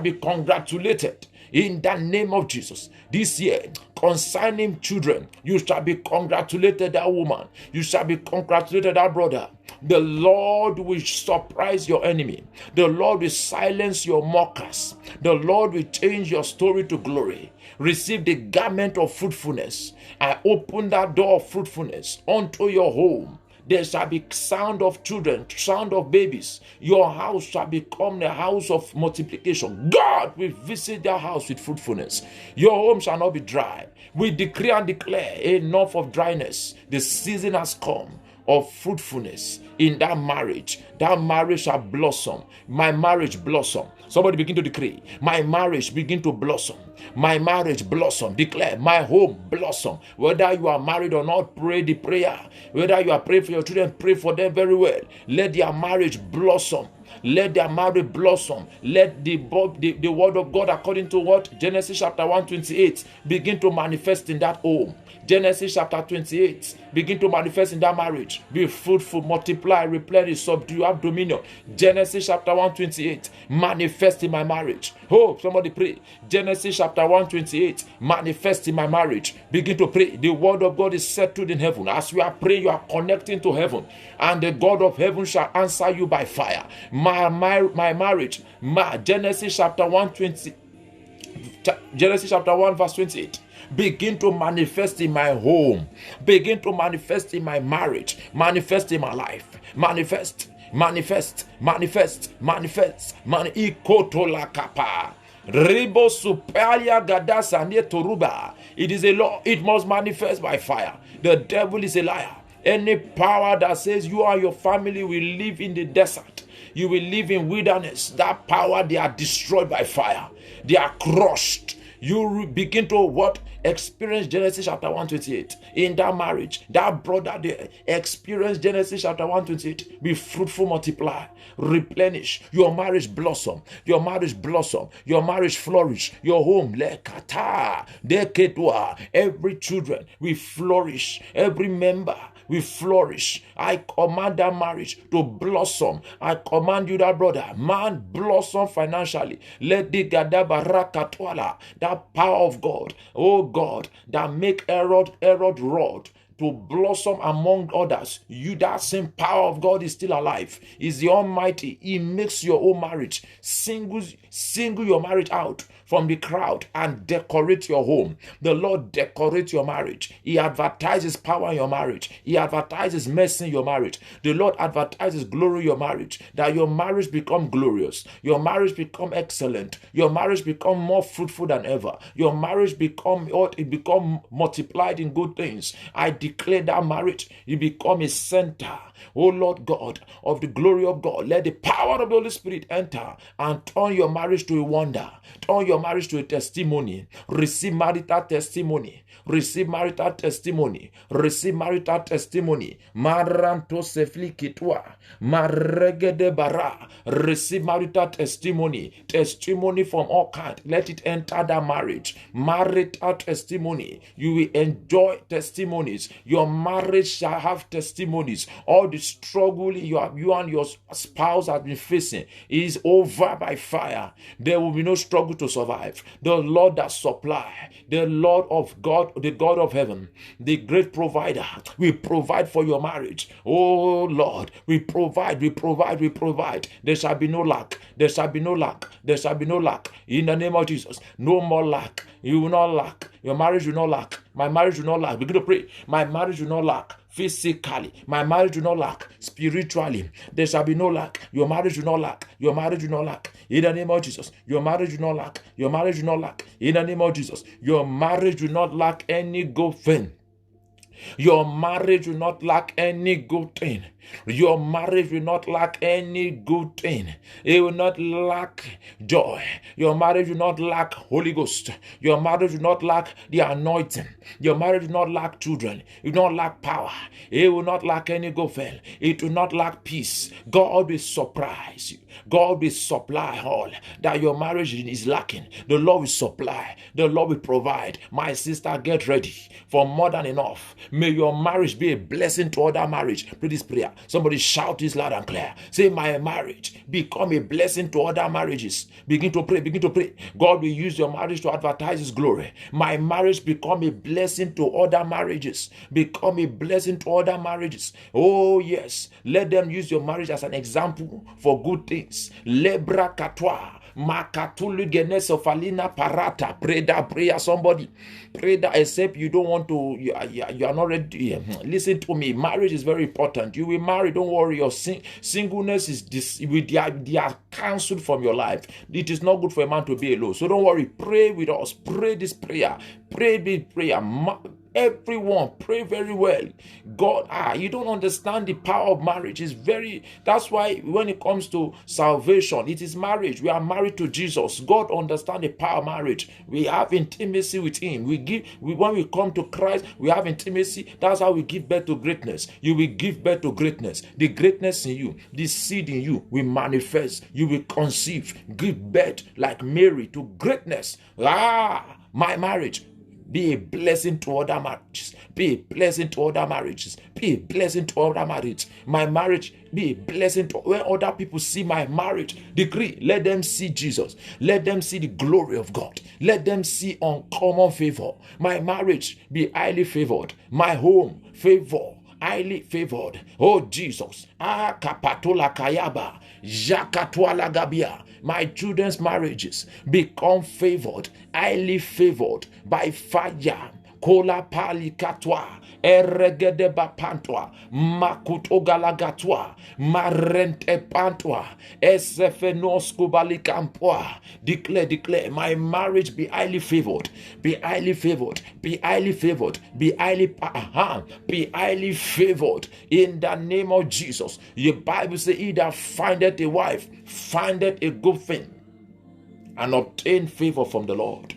be congratulated in the name of Jesus. This year, concerning children, you shall be congratulated, that woman. You shall be congratulated, that brother. The Lord will surprise your enemy. The Lord will silence your mockers. The Lord will change your story to glory. Receive the garment of fruitfulness. I open that door of fruitfulness unto your home. There shall be sound of children, sound of babies. Your house shall become the house of multiplication. God will visit their house with fruitfulness. Your home shall not be dry. We decree and declare enough of dryness. The season has come of fruitfulness in that marriage. That marriage shall blossom. My marriage blossom. Somebody begin to decree. My marriage begin to blossom. My marriage blossom. Declare. My home blossom. Whether you are married or not, pray the prayer. Whether you are praying for your children, pray for them very well. Let their marriage blossom. Let their marriage blossom. Let the word of God, according to what Genesis chapter 1:28, begin to manifest in that home. Genesis chapter 28, begin to manifest in that marriage. Be fruitful, multiply, replenish, subdue, have dominion. Genesis chapter 1:28, manifest in my marriage. Oh, somebody pray. Genesis chapter 1:28, manifest in my marriage. Begin to pray. The word of God is settled in heaven. As you are praying, you are connecting to heaven, and the God of heaven shall answer you by fire. My marriage. Genesis chapter 1:20. Genesis chapter 1 verse 28. Begin to manifest in my home. Begin to manifest in my marriage. Manifest in my life. Manifest. Ikotolakapa. Ribo supalia gadasa ne toruba. It is a law. It must manifest by fire. The devil is a liar. Any power that says you and your family will live in the desert, you will live in wilderness, that power, they are destroyed by fire. They are crushed. You begin to what? Experience Genesis chapter 1:28 in that marriage. That brother, they experience Genesis chapter 1:28. Be fruitful, multiply, replenish. Your marriage blossom. Your marriage blossom. Your marriage flourish. Your home lekata deketwa. Every children will flourish. Every member we flourish. I command that marriage to blossom. I command you, that brother, man, blossom financially. Let the gadabarakatwala, that power of God, oh God, that make Herod rod to blossom among others. You, that same power of God is still alive. Is the Almighty. He makes your own marriage. Single your marriage out from the crowd and decorate your home. The Lord decorates your marriage. He advertises power in your marriage. He advertises mercy in your marriage. The Lord advertises glory in your marriage. That your marriage become glorious. Your marriage become excellent. Your marriage become more fruitful than ever. Your marriage become multiplied in good things. I declare that marriage, you become a center, oh Lord God, of the glory of God. Let the power of the Holy Spirit enter and turn your marriage to a wonder. Turn your marriage to a testimony. Receive marital testimony. Receive marital testimony. Receive marital testimony. Maranto sefli kitwa. Maregede bara. Receive marital testimony. Testimony from all kinds. Let it enter that marriage. Marital testimony. You will enjoy testimonies. Your marriage shall have testimonies. All the struggle you and your spouse have been facing is over by fire. There will be no struggle to survive. The Lord that supply, the Lord of God, the God of heaven, the great provider, we provide for your marriage. Oh Lord, we provide. There shall be no lack. There shall be no lack. There shall be no lack. In the name of Jesus, no more lack. You will not lack. Your marriage will not lack. My marriage will not lack. Begin to pray. My marriage will not lack. Physically, my marriage will not lack. Spiritually, there shall be no lack. Your marriage will not lack. Your marriage will not lack. In the name of Jesus, your marriage will not lack. Your marriage will not lack. In the name of Jesus, your marriage will not lack any good thing. Your marriage will not lack any good thing. Your marriage will not lack any good thing. It will not lack joy. Your marriage will not lack Holy Ghost. Your marriage will not lack the anointing. Your marriage will not lack children. It will not lack power. It will not lack any good thing. It will not lack peace. God will surprise you. God will supply all that your marriage is lacking. The Lord will supply. The Lord will provide. My sister, get ready for more than enough. May your marriage be a blessing to other marriage. Pray this prayer. Somebody shout this loud and clear. Say, my marriage become a blessing to other marriages. Begin to pray. Begin to pray. God will use your marriage to advertise His glory. My marriage become a blessing to other marriages. Become a blessing to other marriages. Oh yes. Let them use your marriage as an example for good things. Lebra katwa. Makatulu genesofalina parata. Pray that prayer, somebody. Pray that, except you don't want to, you are not ready. Listen to me. Marriage is very important. You will marry, don't worry. Your singleness is they are cancelled from your life. It is not good for a man to be alone. So don't worry. Pray with us. Pray this prayer. Pray this prayer. Everyone, pray very well. God, you don't understand the power of marriage. That's why when it comes to salvation, it is marriage. We are married to Jesus. God understands the power of marriage. We have intimacy with Him. When we come to Christ, we have intimacy. That's how we give birth to greatness. You will give birth to greatness. The greatness in you, the seed in you will manifest. You will conceive, give birth like Mary to greatness. My marriage. Be a blessing to other marriages. Be a blessing to other marriages. Be a blessing to other marriages. My marriage, be a blessing to when other people see my marriage. Decree, let them see Jesus. Let them see the glory of God. Let them see uncommon favor. My marriage be highly favored. My home, favor. Highly favored. Oh Jesus. Kapatola Kayaba. Jakatwala Gabia. My children's marriages become favored, highly favored by fire. Kola pali katwa, eregede bapantwa, makutogalagatwa, marente pantwa, esefenoskubalikampoa. Declare, my marriage be highly favored, be highly favored, be highly favored, be highly favored in the name of Jesus. Your Bible says, he that findeth a wife, findeth a good thing, and obtain favor from the Lord.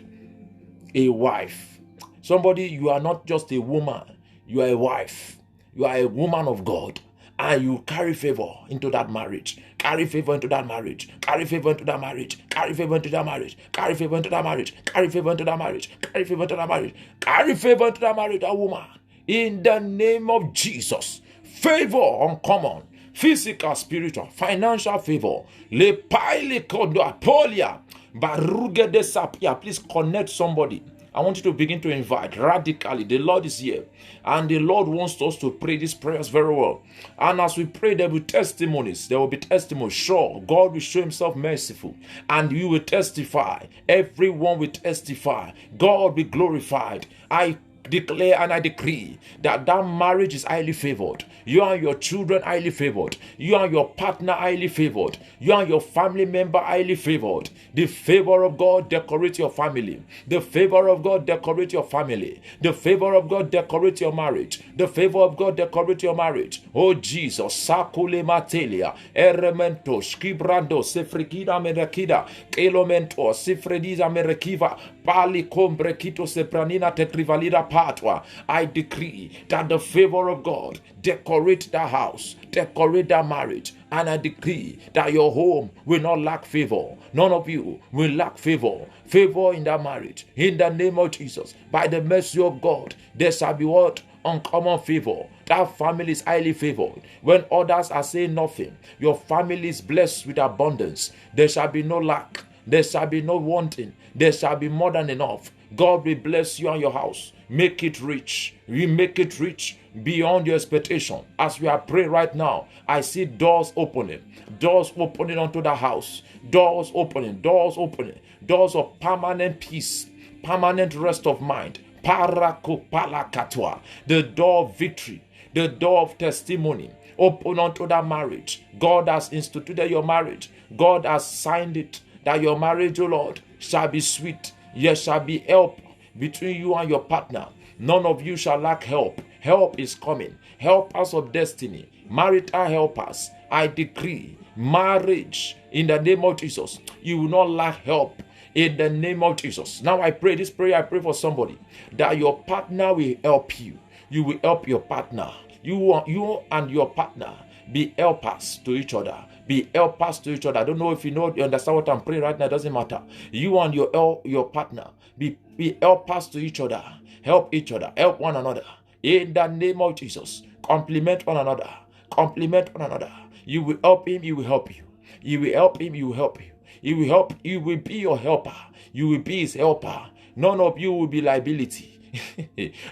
A wife. Somebody, you are not just a woman, you are a wife. You are a woman of God, and you carry favor into that marriage. Carry favor into that marriage. Carry favor into that marriage. Carry favor into that marriage. Carry favor into that marriage. Carry favor into that marriage. Carry favor into that marriage. Carry favor into that marriage, a woman. In the name of Jesus. Favor uncommon. Physical, spiritual, financial favor. Le paile kodo apolia. Baruge de sapia. Please connect somebody. I want you to begin to invite radically. The Lord is here, and the Lord wants us to pray these prayers very well. And as we pray, there will be testimonies. There will be testimonies. Sure, God will show Himself merciful, and you will testify. Everyone will testify. God will be glorified. I declare and I decree that marriage is highly favored. You and your children highly favored. You and your partner highly favored. You and your family member highly favored. The favor of God decorate your family. The favor of God decorate your family. The favor of God decorate your marriage. The favor of God decorate your marriage. Oh Jesus, Sakule Matelia, Eremento, Skibrando, Sefrikida Merekida, Kelomento, Sifrediza Merekiva, Pali Combrekito Sepranina Tetrivalida Patwa. I decree that the favor of God decorate the house, decorate the marriage, and I decree that your home will not lack favor. None of you will lack favor. Favor in that marriage. In the name of Jesus, by the mercy of God, there shall be what? Uncommon favor. That family is highly favored. When others are saying nothing, your family is blessed with abundance. There shall be no lack. There shall be no wanting. There shall be more than enough. God will bless you and your house. Make it rich. We make it rich beyond your expectation. As we are praying right now, I see doors opening. Doors opening onto the house. Doors opening. Doors opening. Doors of permanent peace. Permanent rest of mind. Parakopalakatwa. The door of victory. The door of testimony. Open unto that marriage. God has instituted your marriage. God has signed it. That your marriage, O Lord, shall be sweet. Yes, shall be help between you and your partner. None of you shall lack help. Help is coming. Helpers of destiny. Marital helpers. I decree marriage in the name of Jesus. You will not lack help in the name of Jesus. Now I pray this prayer. I pray for somebody that your partner will help you. You will help your partner. You and your partner be helpers to each other. Be helpers to each other. I don't know if you understand what I'm praying right now. It doesn't matter. You and your partner be helpers to each other. Help each other. Help one another. In the name of Jesus. Compliment one another. Compliment one another. You will help him. He will help you. You will help him. He will help you. He will help. You will be your helper. You will be his helper. None of you will be liability.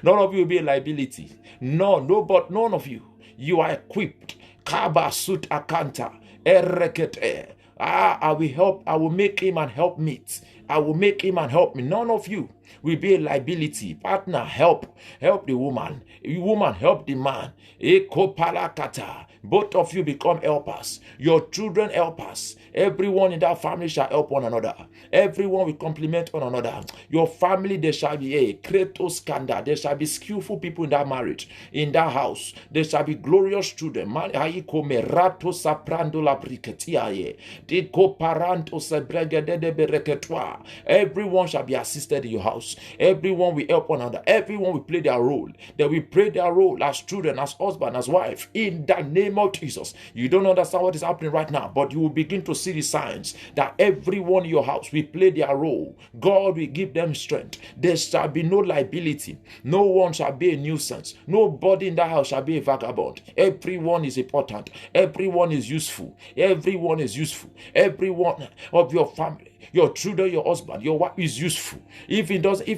None of you will be a liability. But none of you. You are equipped. Kaba akanta. Erekete. I will help. I will make him and help meet. I will make him and help me. None of you will be a liability. Partner, help the woman. Woman, help the man. Ekopalakata. Both of you become helpers. Your children helpers. Everyone in that family shall help one another. Everyone will complement one another. Your family, there shall be a kratos kanda. There shall be skillful people in that marriage, in that house. There shall be glorious children. Everyone shall be assisted in your house. Everyone will help one another. Everyone will play their role. They will play their role as children, as husband, as wife. In the name of Jesus. You don't understand what is happening right now, but you will begin to see the signs that everyone in your house will play their role. God will give them strength. There shall be no liability. No one shall be a nuisance. Nobody in that house shall be a vagabond. Everyone is important. Everyone is useful. Everyone is useful. Everyone of your family, your children, your husband, your wife is useful. If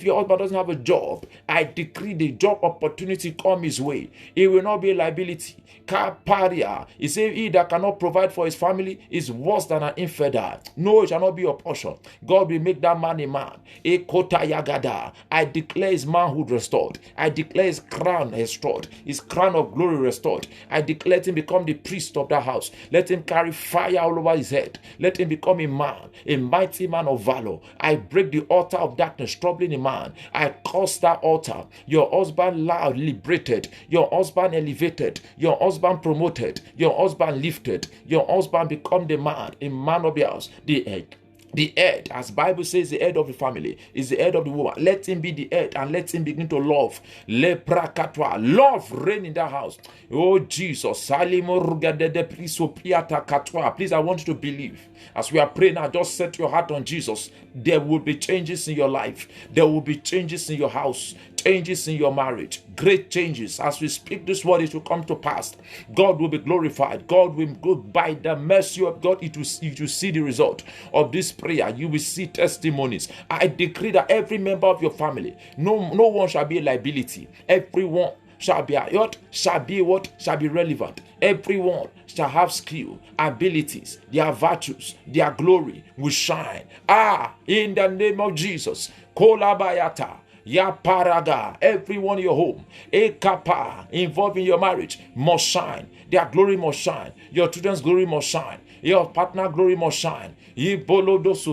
your husband doesn't have a job, I decree the job opportunity come his way. It will not be a liability. Kaparia. He said, he that cannot provide for his family is worse than an infidel. No, it shall not be your portion. God will make that man a man. Ekota yagada. I declare his manhood restored. I declare his crown restored. His crown of glory restored. I declare him become the priest of that house. Let him carry fire all over his head. Let him become a man, a mighty man of valor. I break the altar of darkness troubling a man. I curse that altar. Your husband loud liberated. Your husband elevated. Your husband promoted. Your husband lifted. Your husband become the man, a man of the house. The head, as Bible says, the head of the family is the head of the woman. Let him be the head and let him begin to love. Love reign in that house. Oh Jesus. Please, I want you to believe. As we are praying now, just set your heart on Jesus. There will be changes in your life. There will be changes in your house. Changes in your marriage. Great changes. As we speak this word, it will come to pass. God will be glorified. God will go by the mercy of God. You will see the result of this prayer. You will see testimonies. I decree that every member of your family, no one shall be a liability. Everyone shall be relevant. Everyone shall have skill, abilities, their virtues, their glory will shine. In the name of Jesus. Kolabayata. Yaparaga, everyone in your home, Ekapa, involved in your marriage, must shine. Their glory must shine. Your children's glory must shine. Your partner glory must shine. It must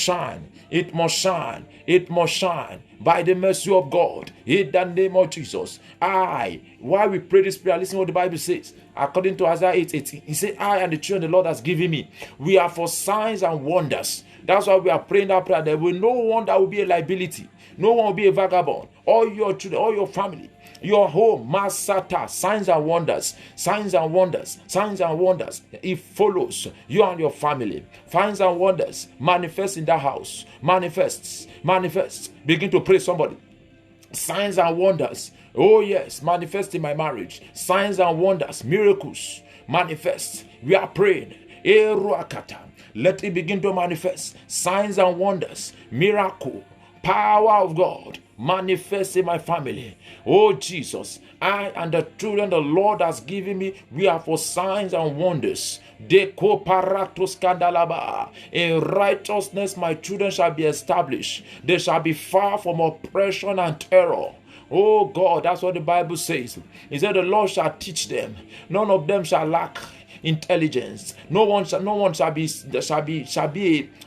shine. It must shine. It must shine. By the mercy of God, in the name of Jesus. Why we pray this prayer, listen what the Bible says. According to Isaiah 8:18, he said, I and the children the Lord has given me, we are for signs and wonders. That's why we are praying that prayer. There will no one that will be a liability. No one will be a vagabond. All your children, all your family, your home, Masata, signs and wonders, signs and wonders, signs and wonders. It follows you and your family. Signs and wonders manifest in that house. Manifests. Begin to pray somebody. Signs and wonders. Oh yes, manifest in my marriage. Signs and wonders, miracles manifest. We are praying. Eruakata. Let it begin to manifest. Signs and wonders, miracle, power of God manifest in my family. Oh Jesus, I and the children the Lord has given me, we are for signs and wonders. In righteousness my children shall be established. They shall be far from oppression and terror. Oh God, that's what the Bible says. He said the Lord shall teach them. None of them shall lack intelligence. No one shall be,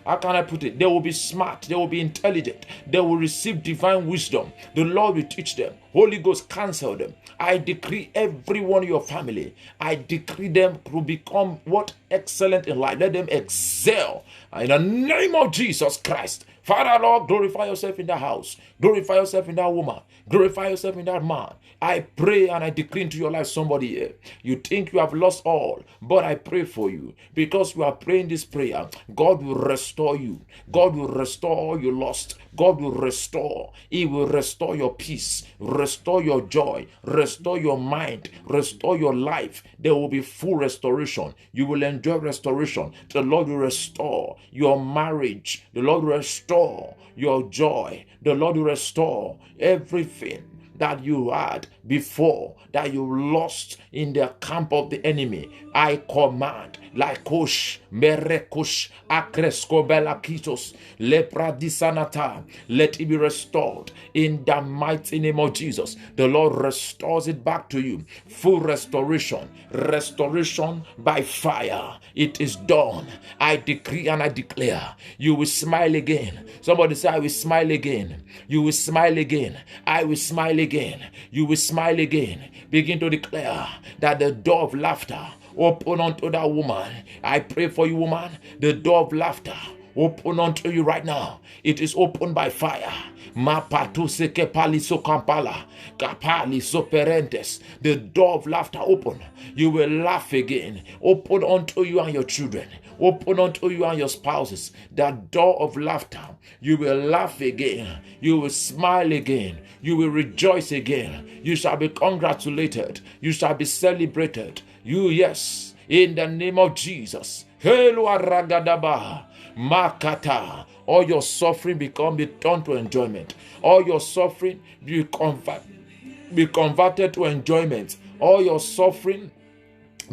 how can I put it? They will be smart, they will be intelligent, they will receive divine wisdom. The Lord will teach them. Holy Ghost counsel them. I decree everyone in your family, I decree them to become what? Excellent in life. Let them excel in the name of Jesus Christ. Father, Lord, glorify yourself in that house. Glorify yourself in that woman. Glorify yourself in that man. I pray and I decree into your life, somebody here. You think you have lost all, but I pray for you. Because you are praying this prayer, God will restore you. God will restore all you lost. God will restore. He will restore your peace, restore your joy, restore your mind, restore your life. There will be full restoration. You will enjoy restoration. The Lord will restore your marriage. The Lord will restore your joy. The Lord will restore everything that you had before, that you lost in the camp of the enemy, I command, Laikosh, Merekosh, Akresko Belakitos, Lepradisanata, let it be restored in the mighty name of Jesus. The Lord restores it back to you. Full restoration, restoration by fire. It is done. I decree and I declare, you will smile again. Somebody say, I will smile again. You will smile again. I will smile again. You will smile again. Begin to declare that the door of laughter open unto that woman. I pray for you, woman. The door of laughter open unto you right now. It is opened by fire. Mapatu seke paliso kampala, kapali so perentes. The door of laughter open. You will laugh again. Open unto you and your children. Open unto you and your spouses. That door of laughter. You will laugh again. You will smile again. You will rejoice again. You shall be congratulated. You shall be celebrated. You, yes, in the name of Jesus. Hello, Ragadaba. Makata. All your suffering become be turned to enjoyment. All your suffering be converted to enjoyment. All your suffering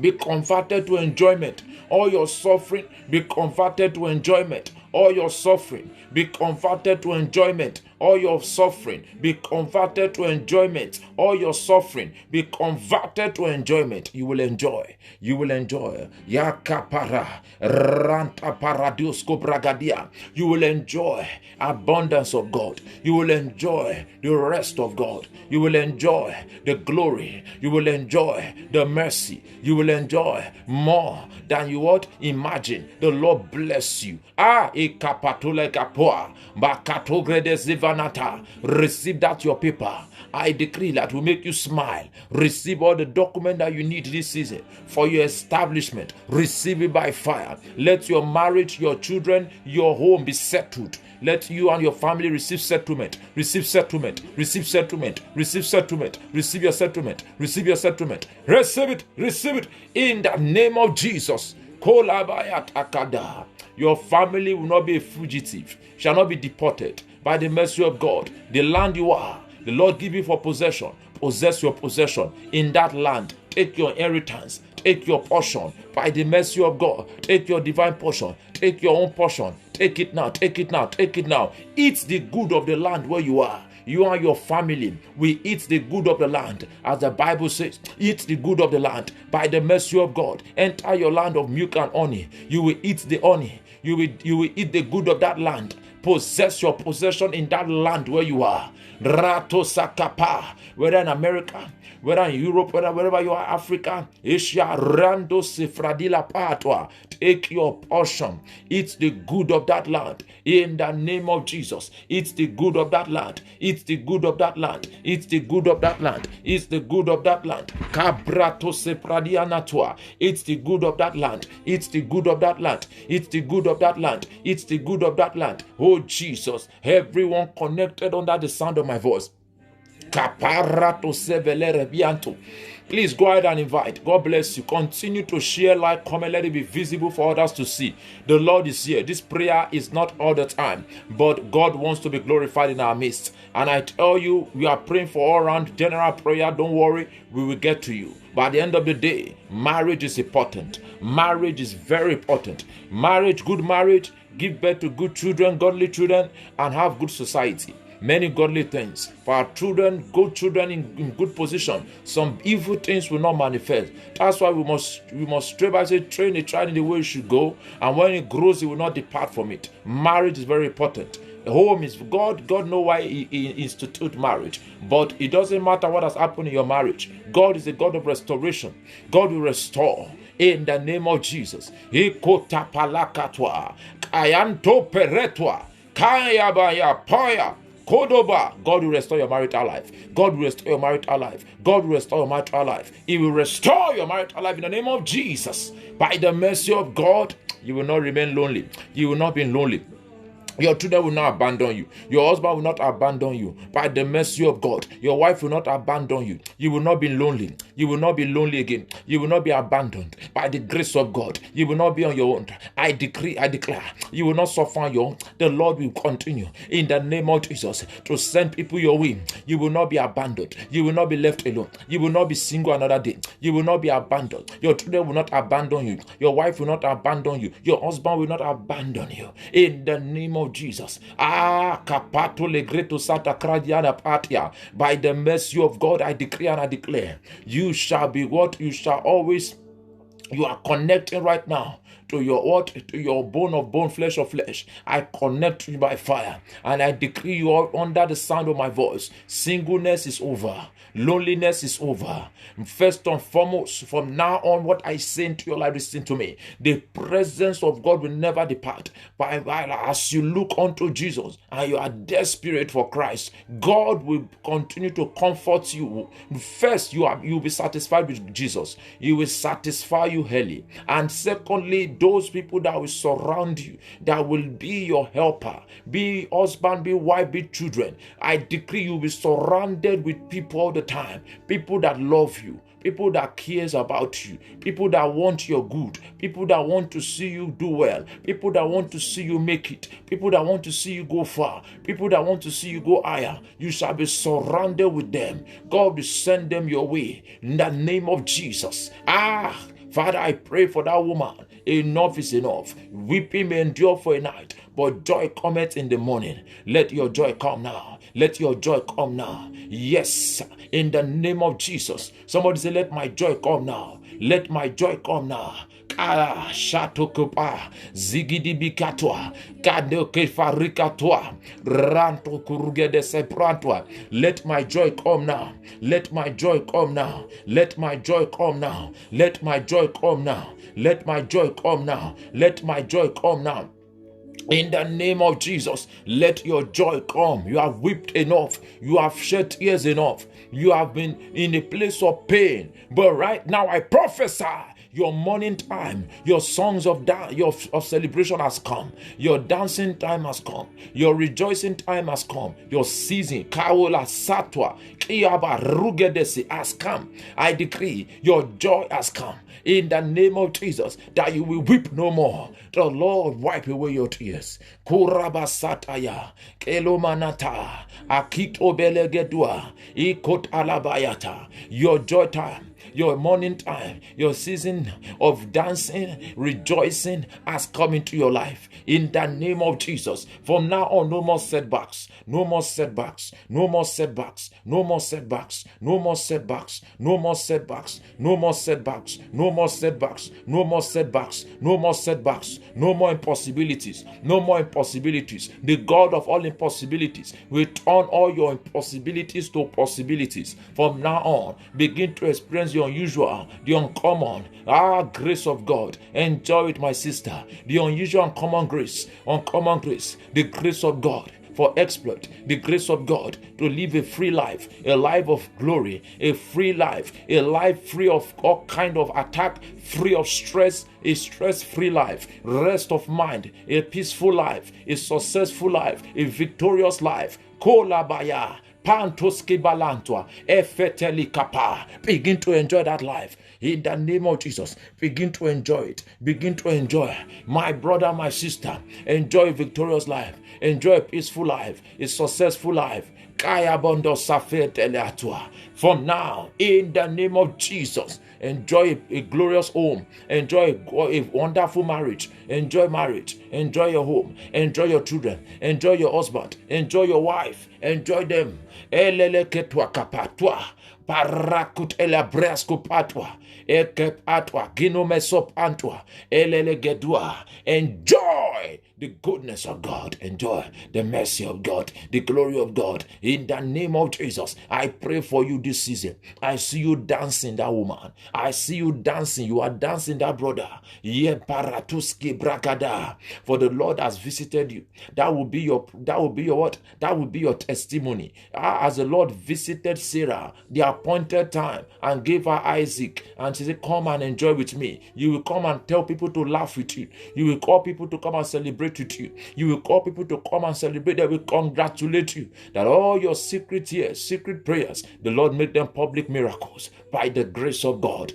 be converted to enjoyment. All your suffering be converted to enjoyment. All your suffering be converted to enjoyment. All your suffering be converted to enjoyment. All your suffering be converted to enjoyment. You will enjoy. You will enjoy. Yakapara ranta paradiusko bragadia. You will enjoy abundance of God. You will enjoy the rest of God. You will enjoy the glory. You will enjoy the mercy. You will enjoy more than you would imagine. The Lord bless you. Ikapatule kapoa bakatogrede zivanata. Receive that your paper. I decree that will make you smile. Receive all the document that you need this season for your establishment. Receive it by fire. Let your marriage, your children, your home be settled. Let you and your family receive settlement. Receive settlement. Receive settlement. Receive settlement. Receive your settlement. Receive your settlement. Receive it. Receive it in the name of Jesus. Kolabayat akada. Your family will not be a fugitive, shall not be deported by the mercy of God. The land you are, the Lord give you for possession. Possess your possession in that land. Take your inheritance. Take your portion by the mercy of God. Take your divine portion. Take your own portion. Take it now. Take it now. Take it now. Eat the good of the land where you are. You and your family will eat the good of the land. As the Bible says, eat the good of the land by the mercy of God. Enter your land of milk and honey. You will eat the honey. You will eat the good of that land. Possess your possession in that land where you are. Rato sakapa. Whether in America, whether in Europe, wherever you are, Africa, Asia, Rando Sefradila Patwa. Take your portion. Eat the good of that land. In the name of Jesus. Eat the good of that land. Eat the good of that land. Eat the good of that land. Eat the good of that land. Kabrato Sepradianatua. Eat the good of that land. Eat the good of that land. Eat the good of that land. Eat the good of that land. Oh Jesus. Everyone connected under the sound of my voice. Caparato sevelere bianto. Please go ahead and invite. God bless you. Continue to share, like, comment. Let it be visible for others to see. The Lord is here. This prayer is not all the time, but God wants to be glorified in our midst. And I tell you, we are praying for all around general prayer. Don't worry, we will get to you. But at the end of the day, marriage is important. Marriage is very important. Marriage, good marriage, give birth to good children, godly children, and have good society. Many godly things. For our children, good children in good position, some evil things will not manifest. That's why we must strive by say, train a child in the way it should go, and when it grows, it will not depart from it. Marriage is very important. The home is God. God knows why He instituted marriage, but it doesn't matter what has happened in your marriage. God is a God of restoration. God will restore in the name of Jesus. Ikotapalakatwa, kayanto peretwa, kayabaya paya. Kodoba, God will restore your marital life. God will restore your marital life. God will restore your marital life. He will restore your marital life in the name of Jesus. By the mercy of God, you will not remain lonely. You will not be lonely. Your children will not abandon you. Your husband will not abandon you. By the mercy of God, your wife will not abandon you. You will not be lonely. You will not be lonely again. You will not be abandoned. By the grace of God, you will not be on your own. I decree, I declare, you will not suffer on your own. The Lord will continue in the name of Jesus to send people your way. You will not be abandoned. You will not be left alone. You will not be single another day. You will not be abandoned. Your children will not abandon you. Your wife will not abandon you. Your husband will not abandon you. In the name of Jesus. Kapato legreto sata kradiana patia. By the mercy of God, I decree and I declare, you shall be what you shall always. You are connecting right now to your what? To your bone of bone, flesh of flesh. I connect you by fire, and I decree you all under the sound of my voice. Singleness is over. Loneliness is over. First and foremost, from now on, what I say into your life, listen to me. The presence of God will never depart. But as you look unto Jesus and you are desperate for Christ, God will continue to comfort you. First, you'll be satisfied with Jesus. He will satisfy you early. And secondly, those people that will surround you, that will be your helper, be husband, be wife, be children. I decree you will be surrounded with people all the time, people that love you, people that cares about you, people that want your good, people that want to see you do well, people that want to see you make it, people that want to see you go far, people that want to see you go higher. You shall be surrounded with them. God will send them your way in the name of Jesus. Father, I pray for that woman. Enough is enough. Weeping may endure for a night, but joy cometh in the morning. Let your joy come now. Let your joy come now. Yes, in the name of Jesus. Somebody say, let my joy come now. Let my joy come now. Shatokopa Zigidi Bikatwa Kadoke Farikatwa Ranto Kurugede Seprantwa. Let my joy come now. Let my joy come now. Let my joy come now. Let my joy come now. Let my joy come now. Let my joy come now. In the name of Jesus, let your joy come. You have wept enough. You have shed tears enough. You have been in a place of pain. But right now, I prophesy, your morning time, your songs of celebration has come. Your dancing time has come. Your rejoicing time has come. Your season, Kaola Satwa, Kiaba Rugedesi has come. I decree your joy has come. In the name of Jesus, that you will weep no more. The Lord wipe away your tears. Kurabasataya, Kelomanata, Akito Belegedua, Ikot Alabayata. Your joy time, your morning time, your season of dancing, rejoicing has come into your life. In the name of Jesus. From now on, no more setbacks. No more setbacks. No more setbacks. No more setbacks. No more setbacks. No more setbacks. No more setbacks. No more setbacks. No more setbacks. No more setbacks. No more impossibilities. No more impossibilities. The God of all impossibilities will turn all your impossibilities to possibilities. From now on, begin to experience the unusual, the uncommon, grace of God. Enjoy it, my sister. The unusual, uncommon grace, the grace of God for exploit, the grace of God to live a free life, a life of glory, a free life, a life free of all kind of attack, free of stress, a stress-free life, rest of mind, a peaceful life, a successful life, a victorious life. Kolabaya. Pantoski balantwa, efeteli kapa. Begin to enjoy that life in the name of Jesus. Begin to enjoy it. Begin to enjoy, my brother, my sister. Enjoy a victorious life. Enjoy a peaceful life, a successful life. From now, in the name of Jesus, enjoy a glorious home. Enjoy a wonderful marriage. Enjoy marriage. Enjoy your home. Enjoy your children. Enjoy your husband. Enjoy your wife. Enjoy them. Elele ketwa kapatwa. Parakut elabresko patwa. Ekep atwa. Ginomesop antwa. Elele gedwa. Enjoy the goodness of God. Enjoy the mercy of God, the glory of God. In the name of Jesus, I pray for you this season. I see you dancing, that woman. I see you dancing. You are dancing, that brother. For the Lord has visited you. That will be your what? That will be your testimony. As the Lord visited Sarah, the appointed time, and gave her Isaac, and she said, come and enjoy with me. You will come and tell people to laugh with you. You will call people to come and celebrate with you. You will call people to come and celebrate. They will congratulate you that all your secret tears, secret prayers, the Lord made them public miracles by the grace of God.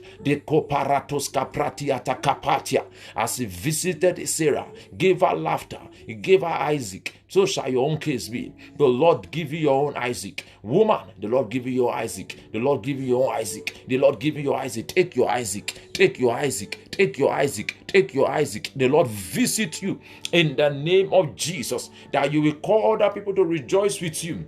As he visited Sarah, gave her laughter, he gave her Isaac, so shall your own case be. The Lord give you your own Isaac. Woman, the Lord give you your Isaac. The Lord give you your own Isaac. The Lord give you your Isaac. Take your Isaac. Take your Isaac. Take your Isaac. Take your Isaac. The Lord visit you in the name of Jesus, that you will call other people to rejoice with you.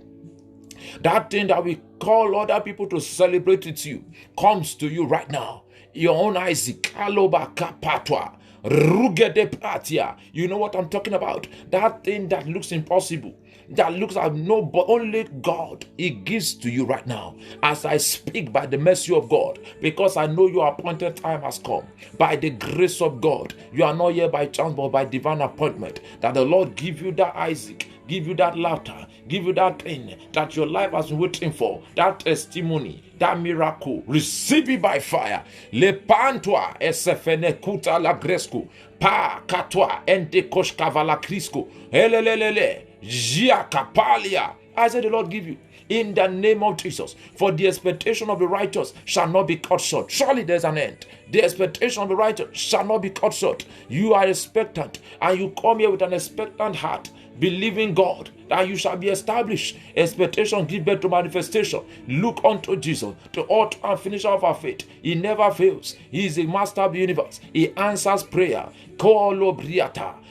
That thing that we call other people to celebrate with you comes to you right now. Your own Isaac. Aloba kapatwa. Rugede patia. You know what I'm talking about? That thing that looks impossible, that looks like no, but only God, He gives to you right now. As I speak by the mercy of God, because I know your appointed time has come. By the grace of God, you are not here by chance, but by divine appointment. That the Lord give you that Isaac, give you that laughter, give you that thing that your life has been waiting for, that testimony, that miracle. Receive it by fire. Le pantwa esefene kuta la gresco pa katwa ente koshkavala krisco helelelele jia kapalia. I said the Lord give you in the name of Jesus. For the expectation of the righteous shall not be cut short. Surely there's an end. The expectation of the righteous shall not be cut short. You are expectant, and you come here with an expectant heart, believing God that you shall be established. Expectation give birth to manifestation. Look unto Jesus, the author and finisher of our faith. He never fails. He is a master of the universe. He answers prayer.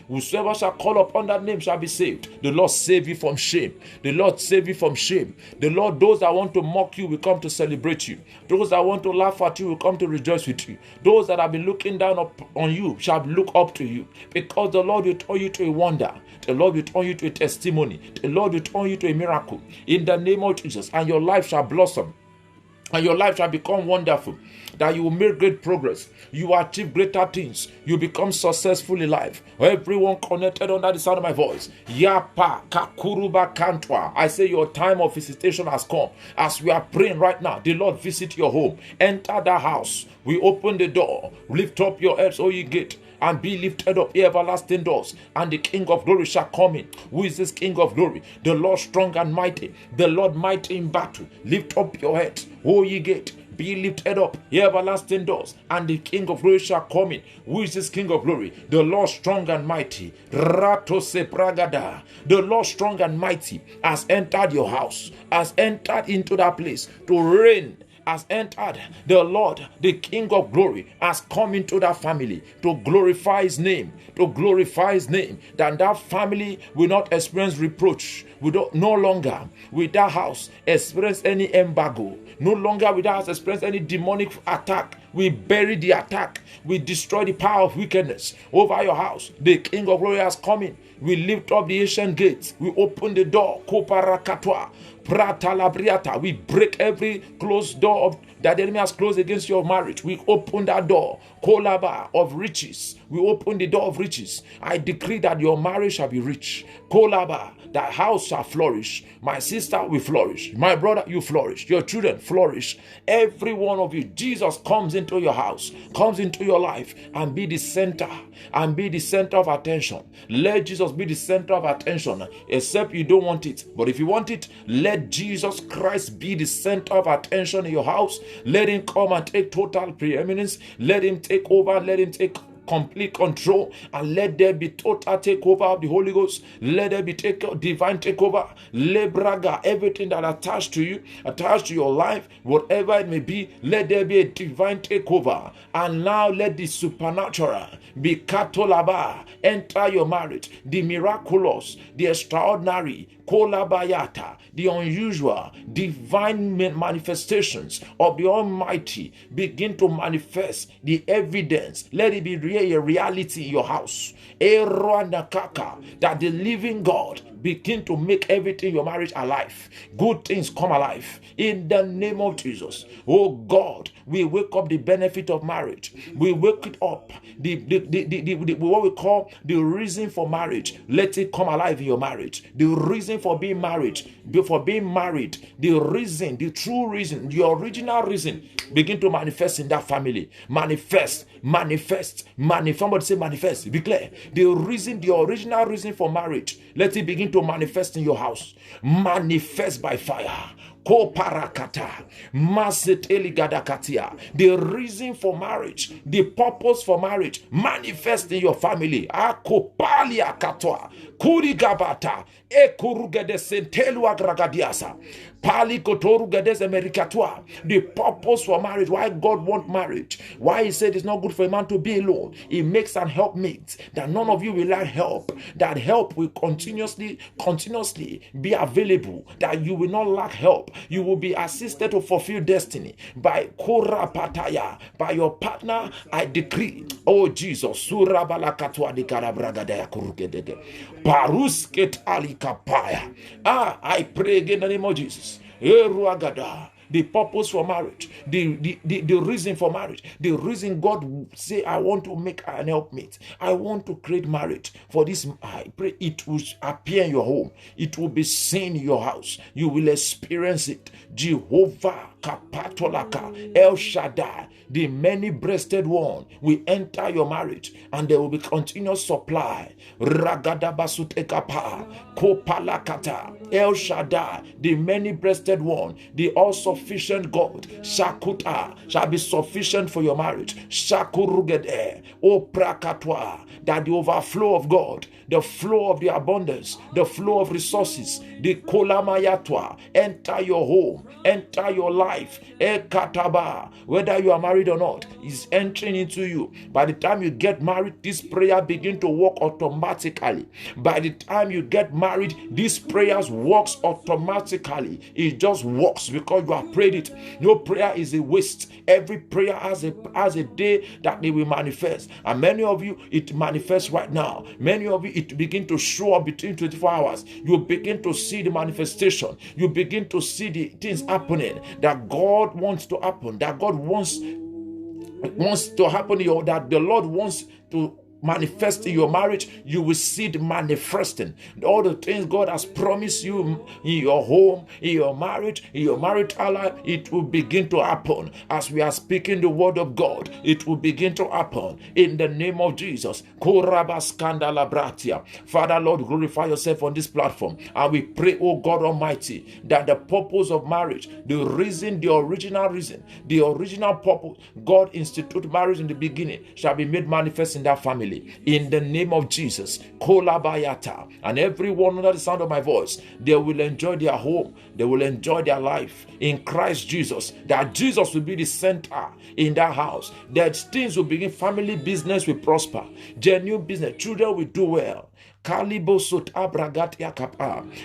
Whosoever shall call upon that name shall be saved. The Lord save you from shame. The Lord save you from shame. The Lord, those that want to mock you will come to celebrate you. Those that want to laugh at you will come to rejoice with you. Those that have been looking down on you shall look up to you, because the Lord will turn you to a wonder. The Lord will turn you to a testimony. The Lord will turn you to a miracle in the name of Jesus, and your life shall blossom. And your life shall become wonderful, that you will make great progress. You will achieve greater things. You become successful in life. Everyone connected under the sound of my voice. Yapa kakuruba kantwa. I say your time of visitation has come. As we are praying right now, the Lord visit your home. Enter the house. We open the door. Lift up your heads, O ye gate, and be lifted up, ye everlasting doors, and the King of glory shall come in. Who is this King of glory? The Lord strong and mighty, the Lord mighty in battle. Lift up your head, O ye gate, be lifted up, ye everlasting doors, and the King of glory shall come in. Who is this King of glory? The Lord strong and mighty. Ratose pragada. The Lord strong and mighty has entered your house, has entered into that place to reign, has entered. The Lord, the King of glory, has come into that family to glorify His name, to glorify His name. That that family will not experience reproach. We don't no longer with that house experience any embargo. No longer with that house experience any demonic attack. We bury the attack. We destroy the power of wickedness over your house. The King of glory has come in. We lift up the ancient gates. We open the door. Koparakatwa. Pratalabriata. We break every closed door that the enemy has closed against your marriage. We open that door. Kolaba of riches. We open the door of riches. I decree that your marriage shall be rich. Kolaba, that house shall flourish. My sister will flourish. My brother, you flourish. Your children flourish. Every one of you, Jesus comes into your house, comes into your life, and be the center, and be the center of attention. Let Jesus be the center of attention, except you don't want it. But if you want it, let Jesus Christ be the center of attention in your house. Let Him come and take total preeminence. Let Him take over. Let Him take complete control, and let there be total takeover of the Holy Ghost. Let there be divine takeover. Lebraga, everything that attached to you, attached to your life, whatever it may be, let there be a divine takeover. And now let the supernatural be katolaba, enter your marriage. The miraculous, the extraordinary, kolabayata, the unusual, divine manifestations of the Almighty begin to manifest. The evidence, let it be a reality in your house. That the living God begin to make everything in your marriage alive. Good things come alive in the name of Jesus. Oh God, we wake up the benefit of marriage. We wake it up. What we call the reason for marriage. Let it come alive in your marriage. The reason for being married, the reason, the true reason, the original reason begin to manifest in that family. Manifest Somebody say manifest. Declare the reason, the original reason for marriage. Let it begin to manifest in your house. Manifest by fire. Ko parakata, maseteli gadakatia. The reason for marriage, the purpose for marriage, manifest in your family. Akopali akatwa, kurigabata, ekurugede sentelu agragadiasa, pali kotorugede emerikatwa. The purpose for marriage, why God want marriage, why He said it's not good for a man to be alone. He makes an helpmate, that none of you will lack help. That help will continuously be available. That you will not lack help. You will be assisted to fulfill destiny by Kora Pataya, by your partner. I decree, oh Jesus, Surah Balakatwa de Karabragadaya Kurugedege, Parusket Ali Kapaya. I pray again in the name of Jesus. Eruagada. The purpose for marriage, the reason for marriage, the reason God say, I want to make an helpmate, I want to create marriage. For this, I pray it will appear in your home, it will be seen in your house, you will experience it. Jehovah Kapatolaka, El Shaddai, the many-breasted one, will enter your marriage, and there will be continuous supply. Ragadabasutekapa, Kopalakata, El Shaddai, the many-breasted one, the all-sufficient God, Shakuta, shall be sufficient for your marriage. Shakurugede, O Prakatwa, that the overflow of God, the flow of the abundance, the flow of resources, the Kolamayatwa, enter your home, enter your life. Ekataba, whether you are married or not, is entering into you. By the time you get married, this prayer begin to work automatically. By the time you get married, these prayers works automatically. It just works because you have prayed it. No prayer is a waste. Every prayer has a day that they will manifest. And many of you, it manifests right now. Many of you, it begin to show up between 24 hours. You begin to see the manifestation. You begin to see the things happening that God wants to happen, that God wants to happen, that the Lord wants to manifest in your marriage. You will see it manifesting. All the things God has promised you in your home, in your marriage, in your marital life, it will begin to happen. As we are speaking the word of God, it will begin to happen in the name of Jesus. Father, Lord, glorify yourself on this platform. And we pray, oh God Almighty, that the purpose of marriage, the reason, the original purpose, God instituted marriage in the beginning, shall be made manifest in that family. In the name of Jesus, Kolabayata, and everyone under the sound of my voice, they will enjoy their home, they will enjoy their life in Christ Jesus. That Jesus will be the center in that house. That things will begin, family business will prosper, genuine business, children will do well.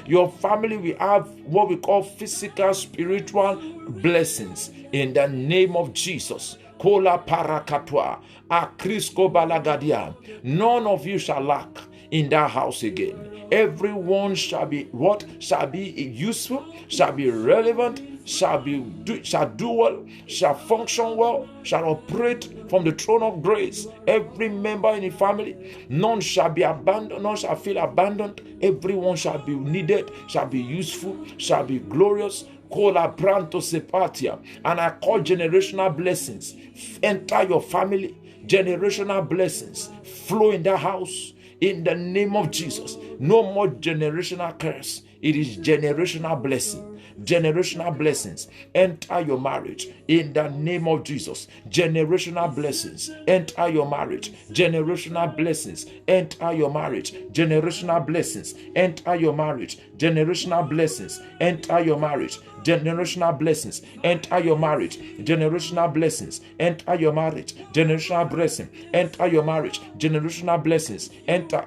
Your family will have what we call physical, spiritual blessings in the name of Jesus. Kola parakatwa, akrisko balagadia. None of you shall lack in that house again. Everyone shall be what? Shall be useful, shall be relevant, shall do well, shall function well, shall operate from the throne of grace. Every member in the family, none shall be abandoned, none shall feel abandoned. Everyone shall be needed, shall be useful, shall be glorious. Kola branto sepatia, and I call generational blessings enter your family. Generational blessings flow in the house in the name of Jesus. No more generational curse. It is generational blessing. Generational blessings enter your marriage in the name of Jesus. Generational blessings enter your marriage. Generational blessings enter your marriage. Generational blessings enter your marriage. Generational blessings enter your marriage. Generational blessings enter your marriage. Generational blessings enter your marriage. Generational blessing enter your marriage. Generational blessings enter.